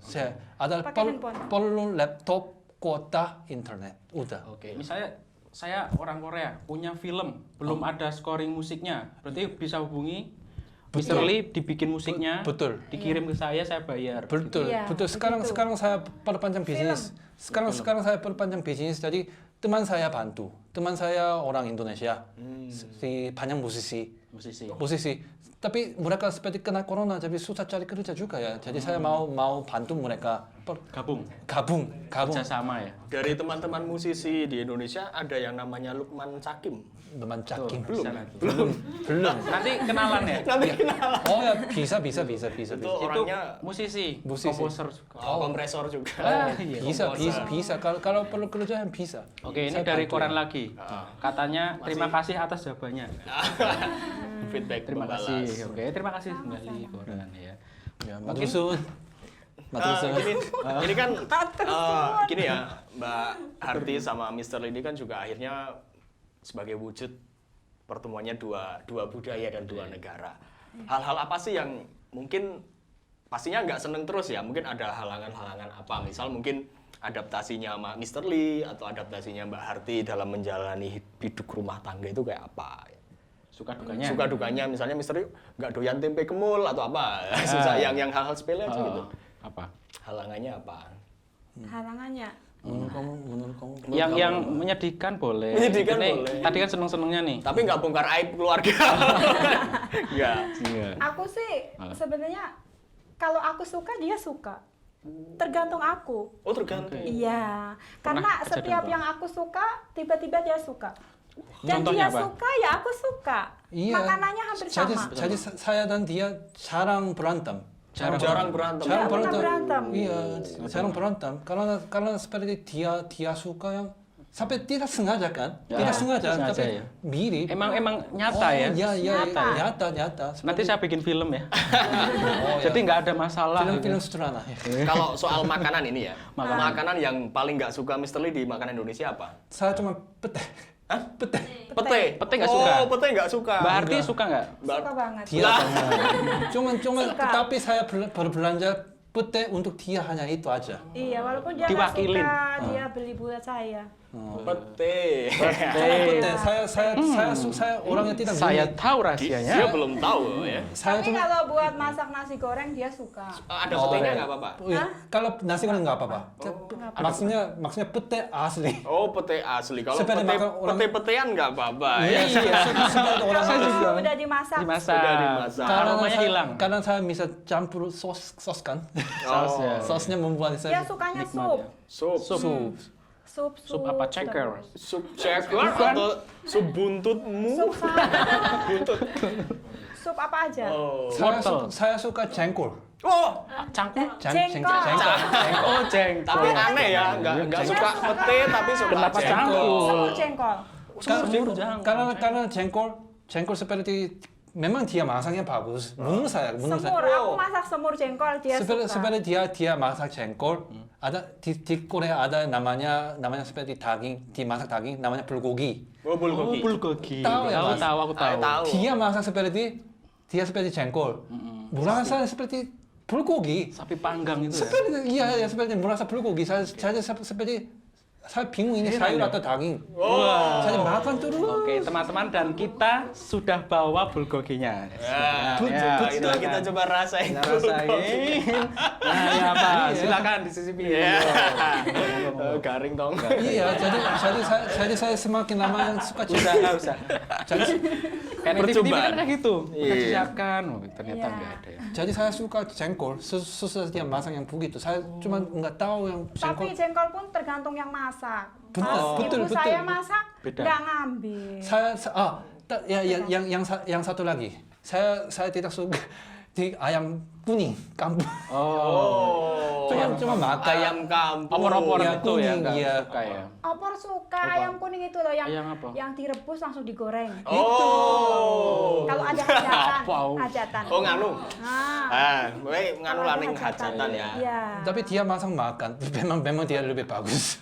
saya ada Pakai handphone. perlu laptop, kuota, internet. Udah. Oke. Misalnya saya orang Korea punya film, belum ada scoring musiknya. Berarti bisa hubungi Mr. Lee dibikin musiknya. Betul. Dikirim ke saya bayar. Betul, Iya, betul. Sekarang saya perpanjang bisnis. Sekarang saya perpanjang bisnis. Jadi teman saya bantu. Teman saya orang Indonesia. Si banyak musisi. Tapi mereka seperti kena corona, jadi susah cari kerja juga ya. Jadi saya mau bantu mereka Gabung. Kerjasama ya. Dari teman-teman musisi di Indonesia ada yang namanya Lukman Cakim. Teman caking. Belum. Nanti kenalan ya. Oh ya bisa. Itu orangnya musisi, Musisi. komposer juga. kompresor juga. Bisa. Kalau perlu kerjaan bisa. Oke, ini Saya dari bantu. koran lagi. Katanya terima kasih atas jawabannya. Feedback Terima membalas. kasih. Oke, terima kasih kembali koran ya. Ya, Matusun. Ini kan gini ya, Mbak Harti sama Mr. Lee ini kan juga akhirnya sebagai wujud pertemuannya dua budaya dan dua negara. Hal-hal apa sih yang mungkin pastinya nggak seneng terus ya. Mungkin ada halangan-halangan apa. Misal mungkin adaptasinya sama Mr. Lee atau adaptasinya Mbak Harti dalam menjalani hidup rumah tangga itu kayak apa. Suka dukanya. Suka dukanya misalnya Mr. Lee nggak doyan tempe kemul atau apa. Susah yang hal-hal sepele aja gitu. Apa? Halangannya apa? Halangannya. menurut kamu Yang menyedihkan boleh. Menyedihkan Ini boleh. Tadi kan seneng-senengnya nih. Tapi nggak bongkar aib keluarga. Nggak. Iya. Aku sih sebenarnya kalau aku suka dia suka. Tergantung aku. Oh tergantung. Iya, karena Pernah kejadian setiap apa? yang aku suka tiba-tiba dia suka. Dan Contohnya dia apa? suka ya aku suka. Iya. Makanannya hampir sama. Jadi saya dan dia jarang berantem. Jarang berantem. Jarang Nggak pernah berantem. Iya, jarang berantem. Karena seperti dia suka yang sampai tidak sengaja kan? Ya, Tidak sengaja, sengaja tapi ya. mirip. Emang nyata ya. Iya, Nyata. nyata. Nanti saya bikin film ya. Oh, Jadi nggak ada masalah. film gitu. sederhana. Kalau soal makanan ini ya, makanan yang paling nggak suka Mr. Lee di makanan Indonesia apa? Saya cuma pete. Hah? Pete. Pete. Pete nggak suka? Oh, pete nggak suka. Mbak Harti suka nggak? Suka banget. Dia cuma Suka. tapi saya baru belanja pete untuk dia hanya itu aja. Iya, walaupun dia nggak Diwakilin. suka, dia beli buat saya. Pete. Pete. Saya orangnya tidak Saya beli. tahu rahasianya. Dia belum tahu ya. Saya Tapi cuma kalau buat masak nasi goreng dia suka. Ada petenya nggak apa-apa? Oh, iya. Kalau nasi goreng nggak apa-apa. Maksudnya pete asli. Oh, pete asli. Kalau Seperti makan orang- pete-petean nggak apa-apa ya. Seperti orang Udah dimasak. Dimasak. Sudah dimasak. Aromanya hilang. Karena saya bisa campur sos kan. Saus ya. Sosnya membuat Dia saya sukanya nikmat sup. Sup. Sup. Sup apa ceker? Sup ceker atau sup buntutmu? Sup Buntut. Sup apa aja? Oh. Wortel. saya suka jengkol. Oh, Cangkul. Jengkol. Oh, jengkol. tapi aneh ya, nggak suka pete tapi suka Kenapa jengkol. cangkul? Semur jengkol. Karena jengkol seperti memang dia masaknya bagus. Menurut saya. Semur, aku masak semur jengkol dia suka. Seperti dia masak jengkol. Ada di Korea ada namanya seperti daging, dimasak daging namanya bulgogi. Oh, bulgogi. Bulgogi. Tahu ya, Mas? Tahu, aku tahu. Tahu. Dia masak seperti jengkol. Merasa seperti bulgogi. Sapi panggang itu ya. Seperti seperti merasa bulgogi. Saya seperti saya bingung ini sayur atau daging. Wah. Saya makan terus. Oke, teman-teman, dan kita sudah bawa bulgoginya. Ya, itulah kita coba rasain. Kita rasain. Nah, ya Pak, silakan disisipi. Ya. Oh, garing dong. Iya, jadi saya semakin lama suka Udah, nggak usah. Jadi, Kayak di TV Percobaan. kan kayak gitu. Udah Iya. disiapkan, oh, ternyata Iya. nggak ada ya. jadi saya suka jengkol. Susah dia masak yang begitu. Saya cuma nggak tahu yang Tapi jengkol. jengkol pun tergantung yang masak. Betul, Pas betul, ibu betul. saya masak, Beda. nggak ngambil. Yang satu lagi. Saya tidak suka di ayam kuning kampung. Oh. Cuma makan Ayam kampung. Opor-opor Iya, itu ya, kuning, nggak iya. suka ya. Opor suka, ayam kuning itu loh yang Ayam apa? yang direbus langsung digoreng. Oh. Kalau ada hajatan, Apa? hajatan. Oh, nganu. Nah, Ah, kowe nganu kalau ada laning hajatan ya. Iya. Tapi dia masak makan. Memang dia lebih bagus.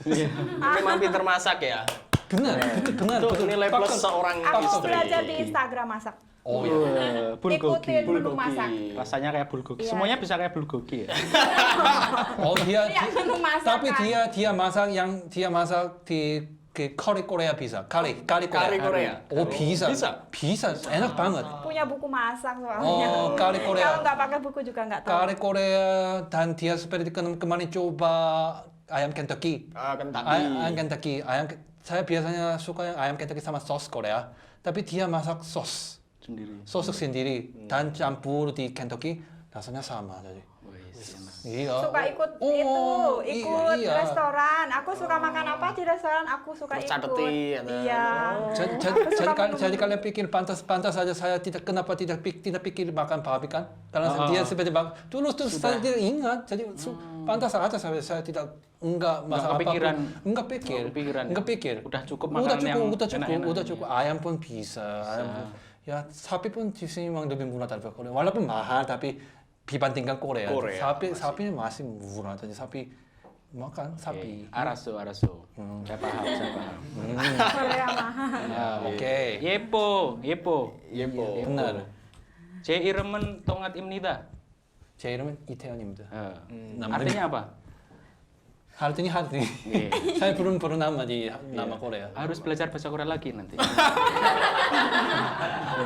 Memang pinter masak ya. benar. Itu nilai plus Pakar. seorang Aku istri. belajar di Instagram masak. Oh iya. Bulgogi. Ikutin menu masak. Rasanya kayak bulgogi. Iya. Semuanya bisa kayak bulgogi ya. Oh dia. Iya, menu masakan. Tapi dia masak yang dia masak di curry Korea bisa. Curry Korea. Curry Korea. Oh bisa. Bisa? Bisa. Enak banget. Punya buku masak soalnya. Oh, curry Korea. Kalau nggak pakai buku juga nggak tahu. Curry Korea dan dia seperti kemarin coba ayam Kentucky. Ah, Kentucky. Ayam Kentucky. Saya biasanya suka yang ayam Kentucky sama sos Korea. Tapi dia masak sos sendiri dan campur di Kentucky rasanya sama jadi. Iya. Suka ikut Oh, ikut iya. restoran. Aku suka makan apa di restoran, aku suka Terus ikut. catetin, Iya. Jadi kalian pikir pantas saja saya kenapa tidak pikir makan babi kan? Karena dia seperti terus saya tidak ingat. Jadi pantas saja saya tidak enggak masak kepikiran. apapun. Enggak pikir. Udah cukup makanan yang enak-enak. udah cukup. Ayam pun bisa. Ayam pun. Ya sapi pun di sini memang lebih murah daripada Korea. Walaupun mahal tapi dibandingkan Korea. Sapi masih murah. Jadi sapi makan sapi. Araso. Saya paham. Korea mahal. Oke. Yepo. Yepo. Benar. 제 이름은 동아입니다. 제 이름은 이태현입니다. Eh, artinya apa? 하르트니 하르트니. Iya. saya belum pernah di nama Korea. Harus belajar bahasa Korea lagi nanti.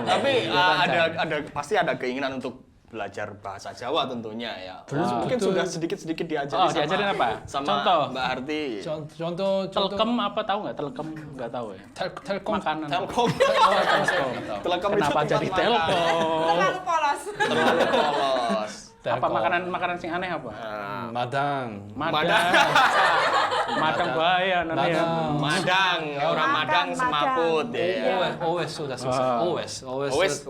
Tapi ada pasti ada keinginan untuk belajar bahasa Jawa tentunya ya. Mungkin betul. sudah sedikit-sedikit diajari Oh, diajarin apa? sama Contoh. Mbak Harti. contoh Telkem apa tahu nggak? Telkem nggak tahu ya. telkom Makanan. Telkom. telkom. Telkom itu Kenapa tempat jadi makan. telkom? Terlalu polos. Terlalu polos. Apa makanan sing aneh apa? madang. Madang. Madang bahaya nanti ya. Madang, orang Madang Madang. semaput ya. OS sudah susah. OS Always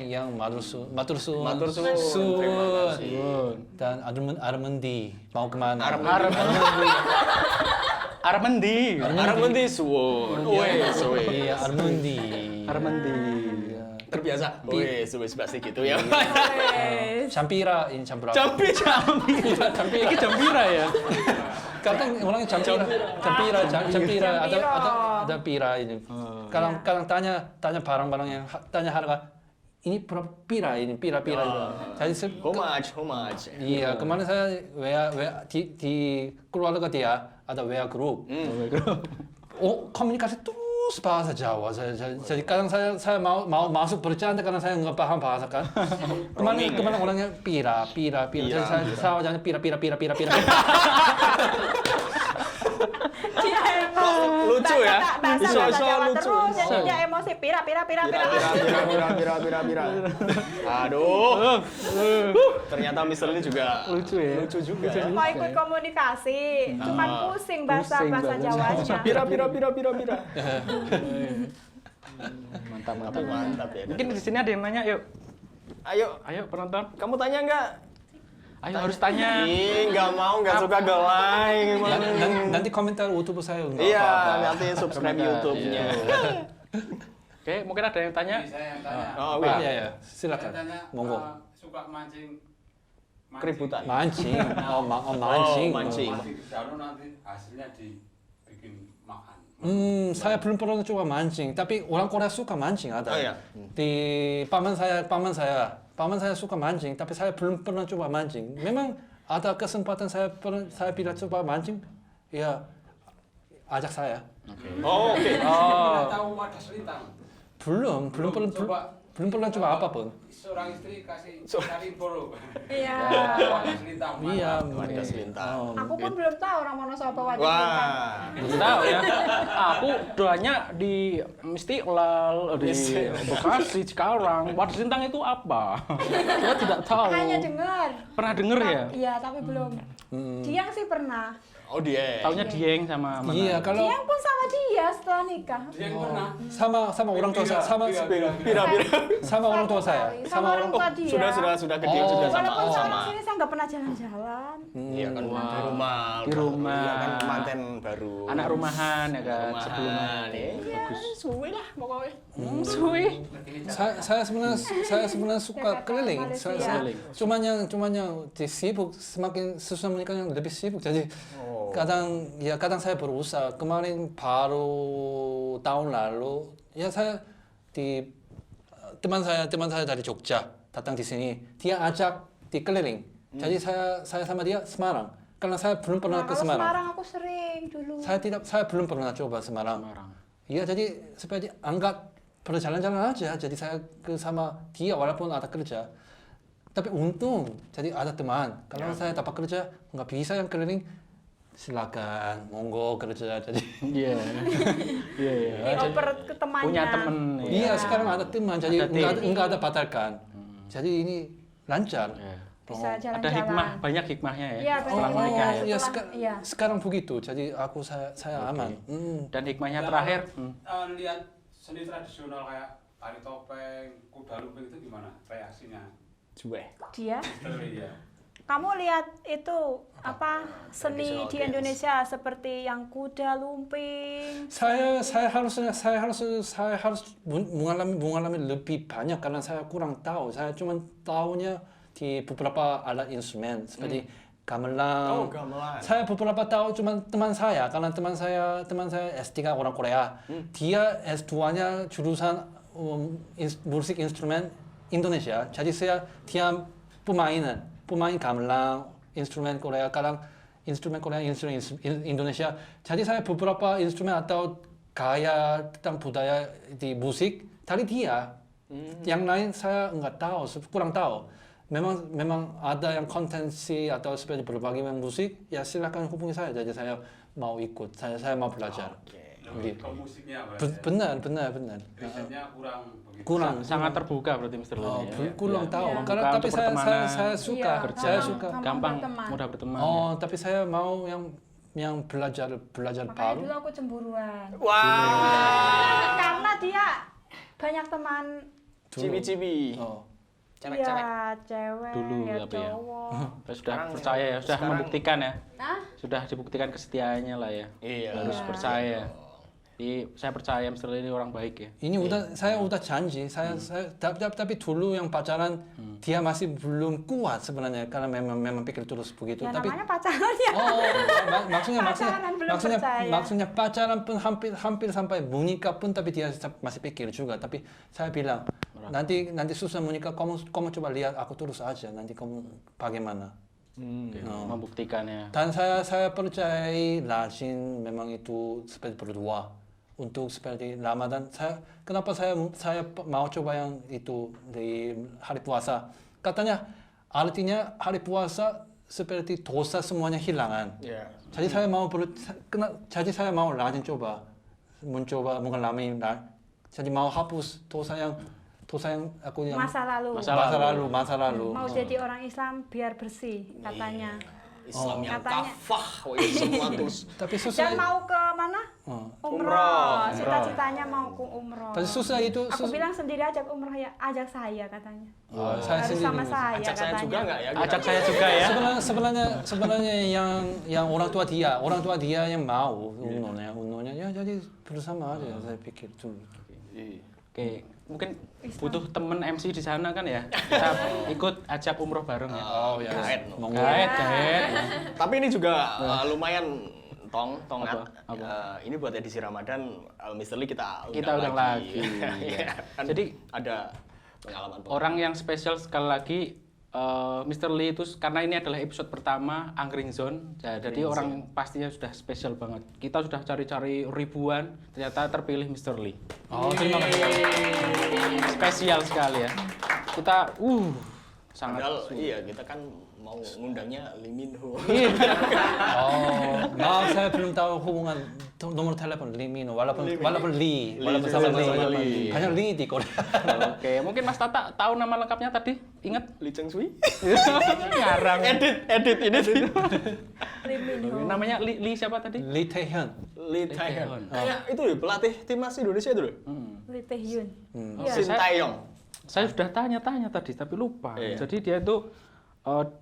yang matursun Matursun. sun Terima kasih. dan Armendi mau kemana? Armendi. Armendi suwun. Iya Armendi. Armendi. Terbiasa. Wes pasti gitu ya. Campira ini campur apa? Jampi. Ini jambira ya. Kadang orangnya campira ada pira ini. Kadang tanya barang-barang yang tanya harga ini berapa pira ini pira. Jadi How much? iya kemarin saya WA di keluarga dia ada WA grup. Oh komunikasi terus bahasa Jawa. Jadi kadang saya mau masuk bercanda karena saya nggak paham bahasa kan. Kemarin orangnya pira. Jadi saya jangan pira. Dia emosi. Lucu ya? Bahasa Iso-iso Jawa lucu. terus, jadi dia emosi pira. Bira. Aduh. Ternyata Mister ini juga Lucu ya. Lucu juga. Mau ikut komunikasi, cuman pusing bahasa Jawanya. Bira. Mantap. Mantap ya. Mungkin di sini ada yang nanya, yuk. Ayo, Penonton. kamu tanya nggak? Ayo harus tanya. Ih, nggak suka gelai. nanti komentar YouTube saya nggak Iya, apa-apa. nanti subscribe YouTube-nya. Oke, mungkin ada yang tanya. Ini saya yang tanya. Oh, Iya, iya. iya, silakan. Saya tanya, Monggo. suka mancing. Keributan. Mancing. Mancing. mancing. Mancing di sana nanti hasilnya dibikin makan. Saya belum pernah coba mancing, tapi orang Korea suka mancing ada. Oh, iya. Di paman saya suka mancing, tapi saya belum pernah coba mancing. Memang ada kesempatan saya bila coba mancing, ya ajak saya. Oh, oke. Pernah tahu wadah selintang? Belum pernah coba apapun. Seorang istri kasih cari info loh. Iya. Wadah selintang. mana? Iya, Wadah selintang. Aku pun belum tahu orang Wonosobo wadah selintang. Wah. Belum tahu ya. Aku doanya di Istiqlal, di Bekasi, Cikarang. Wadah Selintang itu apa? Saya tidak tahu. Hanya dengar. Pernah denger ya? Iya, tapi belum. Diang sih pernah. Oh, dia. Taunya Dieng sama mana? Iya, kalau Diang pun sama dia setelah nikah. Dia yang pernah. sama orang tua saya, Bira. sama orang tua saya, Sama orang tua dia. Sudah ke dia juga sama Walaupun sama. sana sini saya nggak pernah jalan-jalan. Iya kan di rumah. Di rumah. Iya kan manten baru. Anak rumahan ya kan Rumahan. sebelumnya. Iya, suwe lah pokoknya. Suwi. saya sebenarnya suka keliling. Malaysia. Cuman yang sibuk semakin susah menikah yang lebih sibuk. Jadi kadang saya berusaha. Kemarin baru tahun lalu ya saya di teman saya dari Jogja datang di sini. Dia ajak di keliling. Jadi saya sama dia Semarang. Karena saya belum pernah Nah, ke kalau Semarang. Semarang aku sering dulu. Saya belum pernah coba Semarang. Iya, jadi supaya dia angkat berjalan-jalan aja. Jadi saya sama dia walaupun ada kerja. Tapi untung jadi ada teman. Kalau saya dapat kerja nggak bisa yang keliling, silakan monggo kerja. Jadi Iya. Dioper ke temannya. Punya temen. iya sekarang ada teman. Jadi Ada nggak ada batalkan. Jadi ini lancar. Bisa Ada jalan-jalan. hikmah, banyak hikmahnya ya. Iya, setelah banyak. menikah ya. Iya, Iya. sekarang begitu. Jadi saya aman. Dan hikmahnya terakhir, Lihat seni tradisional kayak tari topeng, kuda lumping itu gimana reaksinya? Cuek. Dia. Iya. Kamu lihat itu apa seni Traditional di dance. Indonesia seperti yang kuda lumping. saya harus mengalami lebih banyak karena saya kurang tahu. Saya cuma tahunya di beberapa alat instrumen seperti gamelan. Oh, gamelan. Saya beberapa tahu cuma teman saya karena teman saya S3 orang Korea. Dia S2-nya jurusan musik instrumen Indonesia. Jadi saya tiap pemain gamelan, instrumen Korea, kadang instrumen Korea, instrumen Indonesia. Jadi saya beberapa instrumen atau gaya tentang budaya di musik dari dia. Yang lain saya enggak tahu, kurang tahu. Memang ada yang kontensi atau seperti berbagi musik, ya silakan hubungi saya. Jadi saya mau ikut, saya mau belajar. Lebih ke musiknya apa ya? Benar. Risetnya kurang begitu. Kurang. Sangat terbuka berarti Mr. Lee. Oh, ya. kurang tahu. Iya. Karena Buka tapi untuk saya pertemanan. suka, Iya, saya suka. Gampang, berteman. mudah berteman. Oh, tapi saya mau yang belajar Makanya baru. dulu aku cemburuan. Wah. Karena dia banyak teman. Cibi-cibi. Oh. Cewek-cewek. Ya, cewek, Dulu ya apa ya? cowok. Sudah Sekarang percaya ya, sudah sekarang- membuktikan ya. Nah, Sudah dibuktikan kesetiaannya lah ya. Iya. Harus percaya. Jadi saya percaya Mr. Lee ini orang baik ya. Ini saya udah janji. Tapi dulu yang pacaran dia masih belum kuat sebenarnya karena memang pikir terus begitu. ya Tapi namanya pacaran ya. oh, maksudnya Pacaran belum percaya. maksudnya pacaran pun hampir sampai menikah pun tapi dia masih pikir juga. Tapi saya bilang nanti susah menikah kamu coba lihat aku terus aja nanti kamu bagaimana. Membuktikannya. Dan saya percaya rajin memang itu seperti berdua untuk seperti Ramadan. Kenapa saya mau coba yang itu di hari puasa? Katanya artinya hari puasa seperti dosa semuanya hilangan. Iya. Jadi saya mau rajin mencoba mengalami. Jadi mau hapus dosa yang aku yang Masa lalu. masa lalu. Mau jadi orang Islam biar bersih katanya. Islam yang Katanya. kafah, semua terus. Tapi Dan susah. mau ke mana? Oh. Umroh. Cita-citanya mau ke umroh. Tapi susah itu. Aku bilang sendiri ajak umroh ya, ajak saya katanya. Saya Harus sendiri. sama saya Ajak saya katanya. juga nggak ya? Ajak saya juga ya. Sebenarnya yang orang tua dia yang mau umrohnya ya jadi bersama aja saya pikir tuh. Oke, mungkin butuh temen MC di sana kan ya. Kita ikut ajak umroh bareng ya. Oh ya. Gaet. Monggo. Gaet. Tapi ini juga lumayan tongat. Apa? Ini buat edisi Ramadan, Mr. Lee kita Undang lagi. Iya, kan Jadi ada pengalaman. orang yang spesial sekali lagi Mr. Lee itu karena ini adalah episode pertama Angkring Zone. Jadi orang pastinya sudah spesial banget. Kita sudah cari-cari ribuan, ternyata terpilih Mr. Lee. Oh, terima kasih. Spesial sekali ya. Kita sangat Padahal iya kita kan mau ngundangnya Lee Min Ho. Oh, maaf saya belum tahu hubungan nomor telepon Lee Min Ho walaupun Lee, walaupun sama Lee. Hanya Lee di Korea. Oke, mungkin Mas Tata tahu nama lengkapnya tadi? Ingat? Lee Cheng Sui. Ngarang. Edit ini sih. Lee Min Ho. Namanya Lee siapa tadi? Lee Taehyun. Lee Taehyun. Kayak itu ya pelatih timnas Indonesia itu loh. Lee Taehyun. Oh, Iya. Shin Taeyong. Saya sudah tanya-tanya tadi tapi lupa. Iya. Jadi dia itu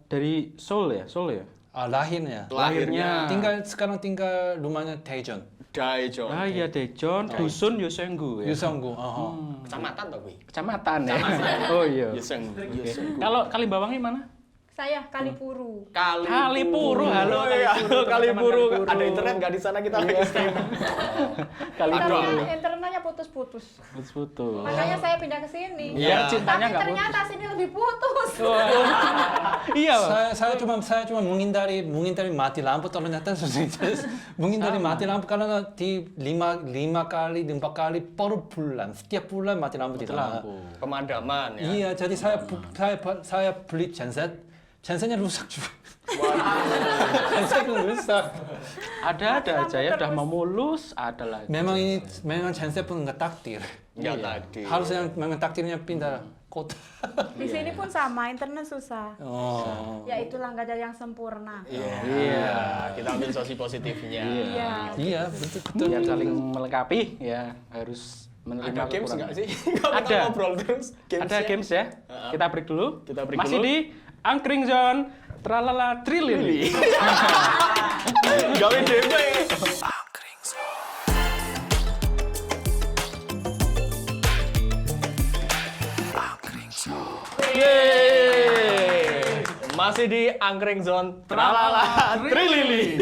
dari Seoul ya? Lahirnya. Lahirnya Sekarang tinggal rumahnya Daejeon. Daejeon. Ah iya Daejeon, dusun Yosenggu ya. Yusonggu. Kecamatan tau gue. Kecamatan ya. Oh iya. Yosenggu. Kalau Kalimbawang mana? Saya Kalipuru. Kalipuru. Halo Kalipuru. Ada internet nggak di sana kita lagi streaming? Internetnya putus-putus. Putus-putus. Makanya saya pindah ke sini. Iya. Cintanya Tapi nggak ternyata sini lebih putus. Iya. saya cuma menghindari mati lampu ternyata menghindari mati lampu karena di 4 kali per bulan setiap bulan mati lampu di sana. Pemadaman ya. Iya, jadi saya beli gensetnya rusak juga. Gensetnya rusak. Ada aja ya udah mau mulus, ada lagi. Memang genset pun nggak takdir. Ya tadi. Harusnya memang takdirnya pindah kota. Di sini pun sama, internet susah. Oh. Ya itulah nggak ada yang sempurna. Iya. Kita ambil sisi positifnya. Iya. Iya, betul. Biar saling melengkapi ya harus menerima Ada games kekurangan. nggak sih? Kalau kita Ada. ngobrol terus. Ada games ya. Kita break dulu. Kita break Masih dulu. di Angkring Zone. Tralala Trilili. Gawe dhewe. Yeay. Masih di Angkring Zone Tralala Trilili.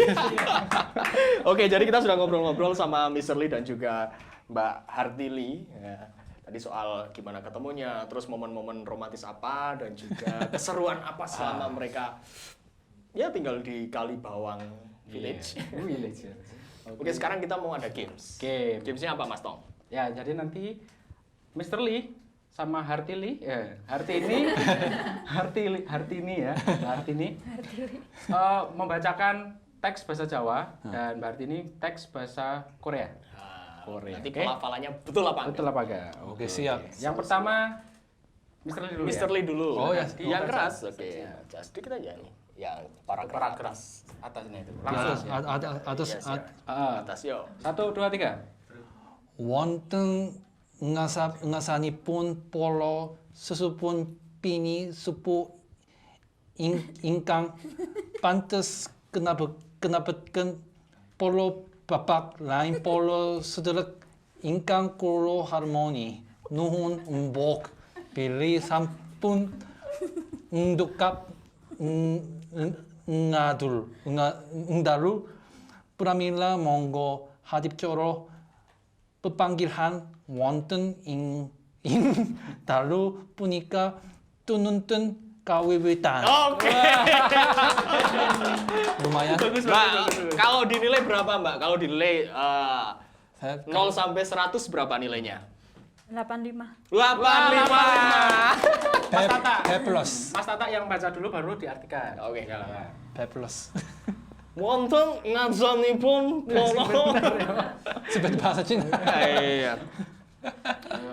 Oke, jadi kita sudah ngobrol-ngobrol sama Mr. Lee dan juga Mbak Hartili. Ya. Tadi soal gimana ketemunya, terus momen-momen romantis apa, dan juga keseruan apa selama mereka ya tinggal di Kalibawang Village. Village ya. Oke, sekarang kita mau ada games. Game. Gamesnya apa, Mas Tong? Ya, jadi nanti Mr. Lee sama Hartini membacakan teks bahasa Jawa dan Mbak Hartini teks bahasa Korea. Nanti Oke. pelafalannya betul apa enggak? Betul apa enggak? Oke, siap. Yang pertama Mr. Lee dulu Mr. ya. Lee dulu. Oh, ya. Yang keras. Oke. Sedikit aja nih. Yang paragraf Atasnya itu. Langsung. atas Yes, ya. Atas yo. 1, 2, 3. 원등 응아사니뿐 폴로 수수뿐 삐니 수pu ingkang pantes kenapetken polo bapak lain polo sederek ingkang kulo harmoni nuhun umbok pilih sampun ungdukap 응다루 pramila monggo hadipcoro pepanggilan wonten ing dalu punika tununtun kawiwitan. Oke. Lumayan. Mbak, kalau dinilai berapa, Mbak? Kalau dinilai Saya 0 sampai 100 berapa nilainya? 85. 85. B plus. Mas Tata yang baca dulu baru diartikan. Oke. B plus. Wonten ngazanipun polo. Seperti bahasa Cina. Iya.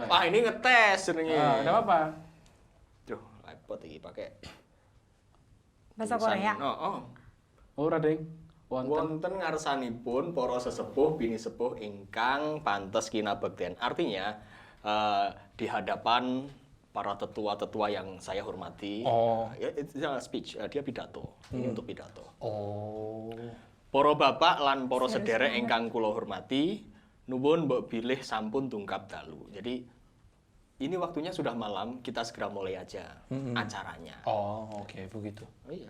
Wah, ini ngetes jenenge. Enggak apa-apa. Duh, repot iki pakai Bahasa tulisan. Korea. Oh. Ora, Ding. Wonten ngarsanipun para sesepuh bini sepuh ingkang pantes kinabekten. Artinya di hadapan para tetua-tetua yang saya hormati. Oh. Ya, it's a speech, dia pidato. Ini untuk pidato. Oh. Para bapak lan para sederek ingkang kula hormati, nuwun mbok bilih sampun tungkap dalu. Jadi ini waktunya sudah malam, kita segera mulai aja acaranya. Oh, oke, begitu. Oh, iya.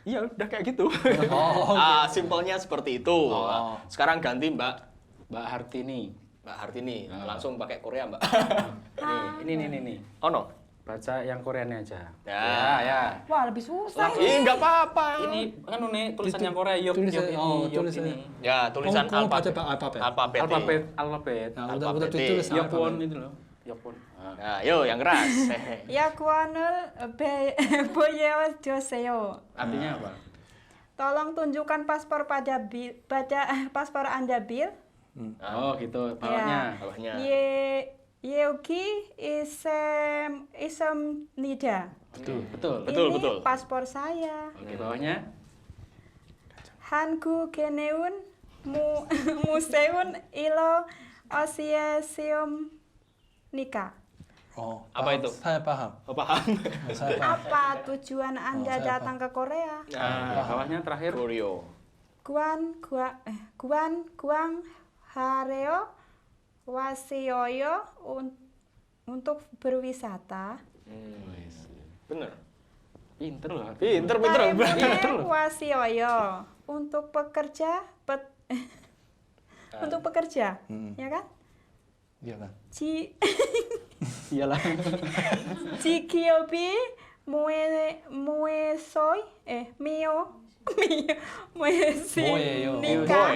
Iya, udah kayak gitu. Oh, Simpelnya seperti itu. Oh. Sekarang ganti Mbak Hartini. Hartini, langsung pakai Korea Mbak. Ini. Oh no. Baca yang Koreanya aja. Ya. Wah, lebih susah Ih, nggak apa-apa. Ini kan tulisan yang Korea, yok tulisan- ini, oh, yok tulisan- ini. Ya, tulisan Kamu baca alfabet. alfabet. Alfabet. Nah, udah Alfabet. ditulis Yopwon alfabet. itu loh. Yopwon. Nah, yuk yang keras. Yakwanul 보여주세요. Artinya apa? Tolong tunjukkan paspor pada paspor Anda, Bill. Oh, gitu. Bawahnya. Bawahnya. Yeoki isem Betul. Ini betul. paspor saya. Oke, bawahnya. Hanku Geneun Museum Ilo Association Nika. Oh, Apa itu? Saya paham. Oh, paham. Saya paham. Apa tujuan Anda saya datang ke Korea? Bawahnya terakhir. Koreo. Guang Hareo Wasioyo untuk berwisata. Bener. Pinter loh. Pinter. Taemune Wasioyo untuk pekerja untuk pekerja, ya kan? Iya kan? Iyalah. Jikiobi muesoy Moeyo. nikah.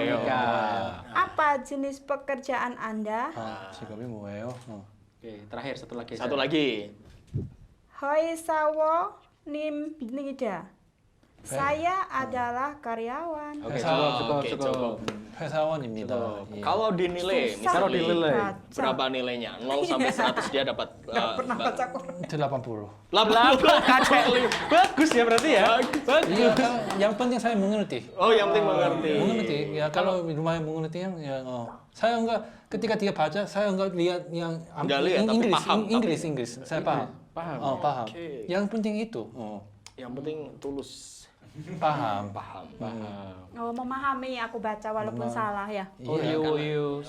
Apa? Apa jenis pekerjaan Anda? 지금이 뭐예요? Oke, terakhir satu lagi. Satu lagi. Hoisawo Nimnida. Saya adalah karyawan. Oke, Oke, cukup. 회사원입니다. 예. Kalau dinilai, Susah misalnya Kalau dinilai, dibaca. berapa nilainya? 0 sampai 100 dia dapat Pernah baca Korea. 80. 80 kaceli. Bagus ya berarti ya. Iya, yang penting saya mengerti. Oh, yang penting mengerti. mengerti. Ya kalau lumayan mengerti yang ya saya enggak ketika dia baca saya enggak lihat yang Enggak lihat, tapi paham. Inggris. Saya paham. Paham. Oh, paham. Oke. Yang penting itu. Oh, Yang penting tulus. paham. Paham. Oh, memahami aku baca walaupun salah ya. Iya, Woyo,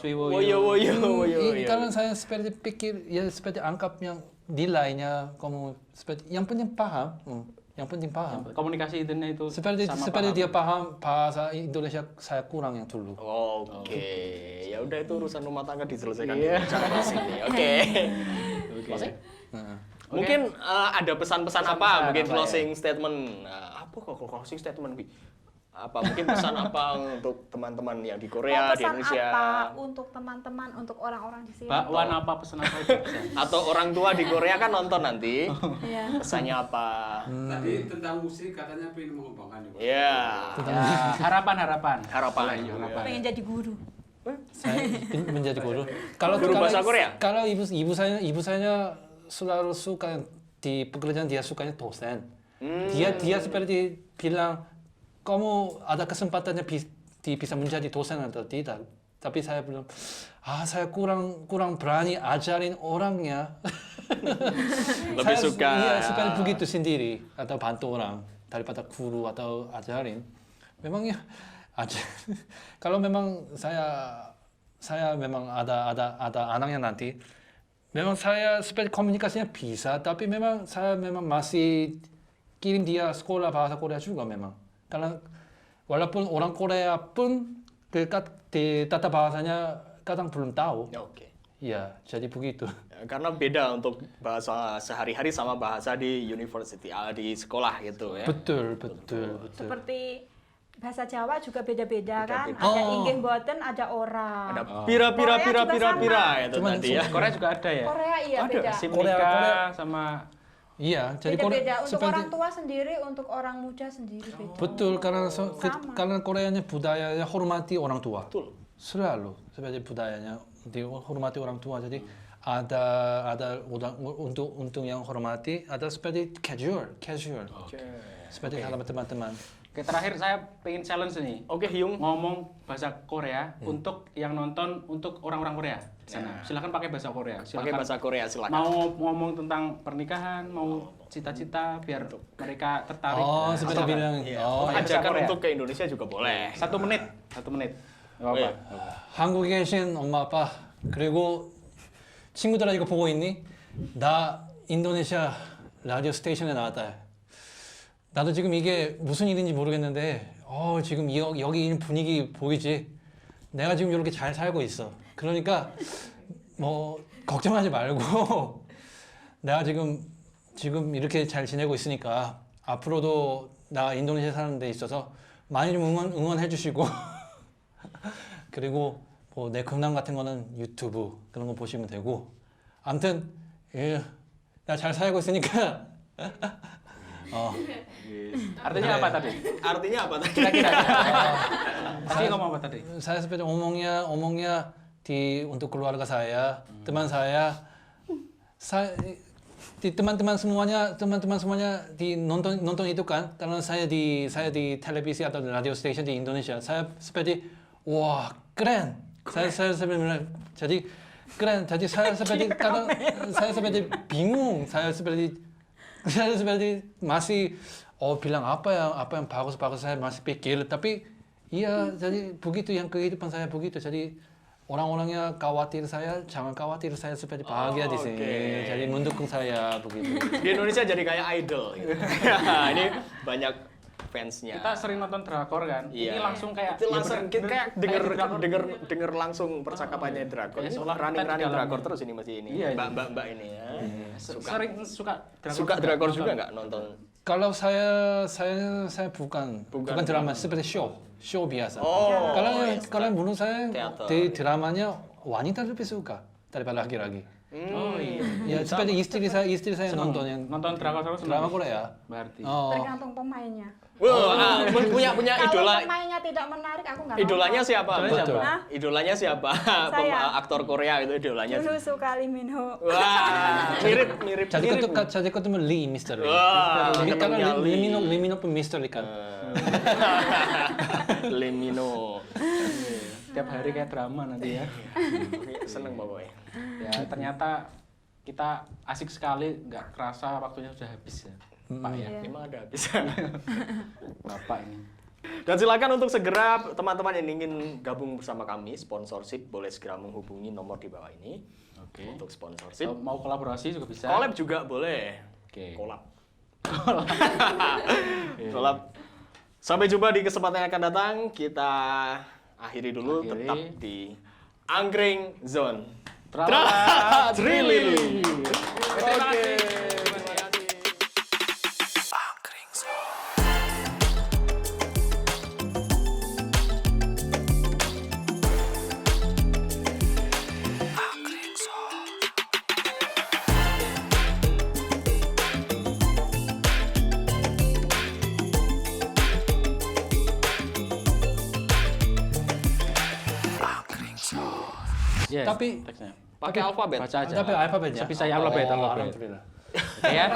Woyo. Kalau saya seperti pikir ya seperti angkap yang nilainya kamu seperti yang penting paham. Yang penting paham. Komunikasi intinya itu Seperti sama seperti paham. dia paham bahasa Indonesia saya kurang yang dulu. Oke. Ya udah itu urusan rumah tangga diselesaikan Iya. di cara sini. Oke. Masih? Heeh. Mungkin ada pesan-pesan apa? Pesan-pesan Mungkin apa closing statement. Apa kok closing statement, Bi? Apa mungkin pesan apa untuk teman-teman yang di Korea, di pesan Indonesia, apa untuk teman-teman, untuk orang-orang di sini? Bakwan apa pesan apa itu? atau orang tua di Korea kan nonton nanti? Iya. Pesannya apa? Tadi tentang musik katanya pengen mengembangkan juga. Iya. Ya, harapan. Harapan. Iya, harapan. Pengen jadi guru. Saya menjadi guru. Kalau Guru bahasa Korea? Kalau ibu saya selalu suka di pekerjaan dia sukanya dosen. Dia seperti bilang kamu ada kesempatannya bisa menjadi dosen atau tidak. Tapi saya bilang saya kurang berani ajarin orangnya. Lebih Saya, suka. Iya, supaya begitu sendiri atau bantu orang daripada guru atau ajarin. Memangnya aja. Kalau memang saya memang ada anaknya nanti, memang saya seperti komunikasinya bisa, tapi memang saya memang masih kirim dia sekolah bahasa Korea juga memang. Karena walaupun orang Korea pun di tata bahasanya kadang belum tahu. Oke. Ya, jadi begitu. Karena beda untuk bahasa sehari-hari sama bahasa di university, di sekolah gitu ya. Betul. Seperti bahasa Jawa juga beda-beda kan. Beda-beda. Ada Oh. inggih boten, ada ora. Ada pira-pira Korea juga pira-pira sama. itu Cuman tadi ya. Korea juga ada ya? Korea iya Ada. beda. SIM Korea- nikah Korea- sama Iya, jadi Beda-beda. Untuk seperti- orang tua sendiri, untuk orang muda sendiri beda. Betul, karena Sama. karena Koreanya budayanya hormati orang tua. Betul. Selalu seperti budayanya dihormati orang tua. Jadi ada untuk yang hormati, ada seperti casual. Seperti sama teman-teman. Oke, terakhir saya pengen challenge nih. Oke, Hyung. Ngomong bahasa Korea untuk yang nonton untuk orang-orang Korea di sana. Silakan pakai bahasa Korea. Pakai Silakan. bahasa Korea silakan. Mau ngomong tentang pernikahan, mau cita-cita biar mereka tertarik. Oh, Nah, seperti silakan. bilang. Iya. Oh, Pakai bahasa Ajakan Korea. untuk ke Indonesia juga boleh. 1 menit. 1 menit. Gak apa-apa. Iya. 한국에 계신 엄마 아빠 그리고 친구들아 이거 보고 있니? 나 인도네시아 라디오 스테이션에 나왔다. 나도 지금 이게 무슨 일인지 모르겠는데 지금 여기 있는 분위기 보이지? 내가 지금 이렇게 잘 살고 있어. 그러니까 뭐 걱정하지 말고 내가 지금 이렇게 잘 지내고 있으니까 앞으로도 나 인도네시아 사는 데 있어서 많이 좀 응원해 주시고 그리고 뭐 내 근황 같은 거는 유튜브 그런 거 보시면 되고 아무튼 나 잘 살고 있으니까 Artinya apa tadi? Artinya apa tadi? Kira-kira. Tadi ngomong apa tadi? saya seperti omongnya untuk keluarga saya, teman saya, di teman-teman semuanya di nonton itu kan, karena saya di televisi atau radio station di Indonesia, saya seperti wah keren, saya seperti bilang, jadi keren, jadi saya seperti kadang saya seperti bingung, saya seperti masih bilang apa yang bagus saya masih pikir, tapi iya jadi begitu yang kehidupan saya begitu, jadi orang-orangnya khawatir saya, jangan khawatir saya seperti bahagia di sini, oke. jadi mendukung saya begitu. Di Indonesia jadi kayak idol. Gitu. Ini banyak fansnya. Kita sering nonton drakor kan. Iya. Ini langsung kayak Itu langsung ya kita kayak denger denger langsung percakapannya drakor. Ya, Ini seolah running kita di dalamnya. drakor terus ini masih ini. Iya, iya. Mbak ini ya. sering suka Suka drakor juga nggak nonton? Kalau saya bukan drama seperti show biasa. Oh, Kalau menurut saya Teater. di dramanya wanita lebih suka daripada laki-laki. Oh iya. Ya seperti istri saya nonton yang Nonton drakor terus drama Korea. berarti. Oh, Tergantung pemainnya. Wah, punya Kalau idola. pemainnya tidak menarik, aku nggak Idolanya nonton. siapa? Idolanya siapa? Hah? Idolanya siapa? Aktor Korea itu idolanya. Dulu suka Lee Min Ho. Wah, mirip. jadi ketemu Lee Mister Lee. Wah, Jadi karena ketemunya Lee. Lee Min pun Mister Lee kan. Lemino. Tiap hari kayak drama nanti ya. Seneng pokoknya. Ya ternyata kita asik sekali, nggak kerasa waktunya sudah habis ya. Pak ya. Iya. Emang ada habis. Bapak ini. Dan silakan untuk segera teman-teman yang ingin gabung bersama kami sponsorship boleh segera menghubungi nomor di bawah ini. Oke. Untuk sponsorship. Mau kolaborasi juga bisa. Collab juga boleh. Oke. Collab. Kolab. Sampai jumpa di kesempatan yang akan datang. Kita akhiri dulu Akhiri. tetap di Angkring Zone. Tralala, Trililing. Terima kasih. Yes, Tapi- teksnya. Pakai alfabet. Baca aja. Tapi alfabetnya. Sebisa alfabet, Oh, alfabet. alhamdulillah. Oke ya.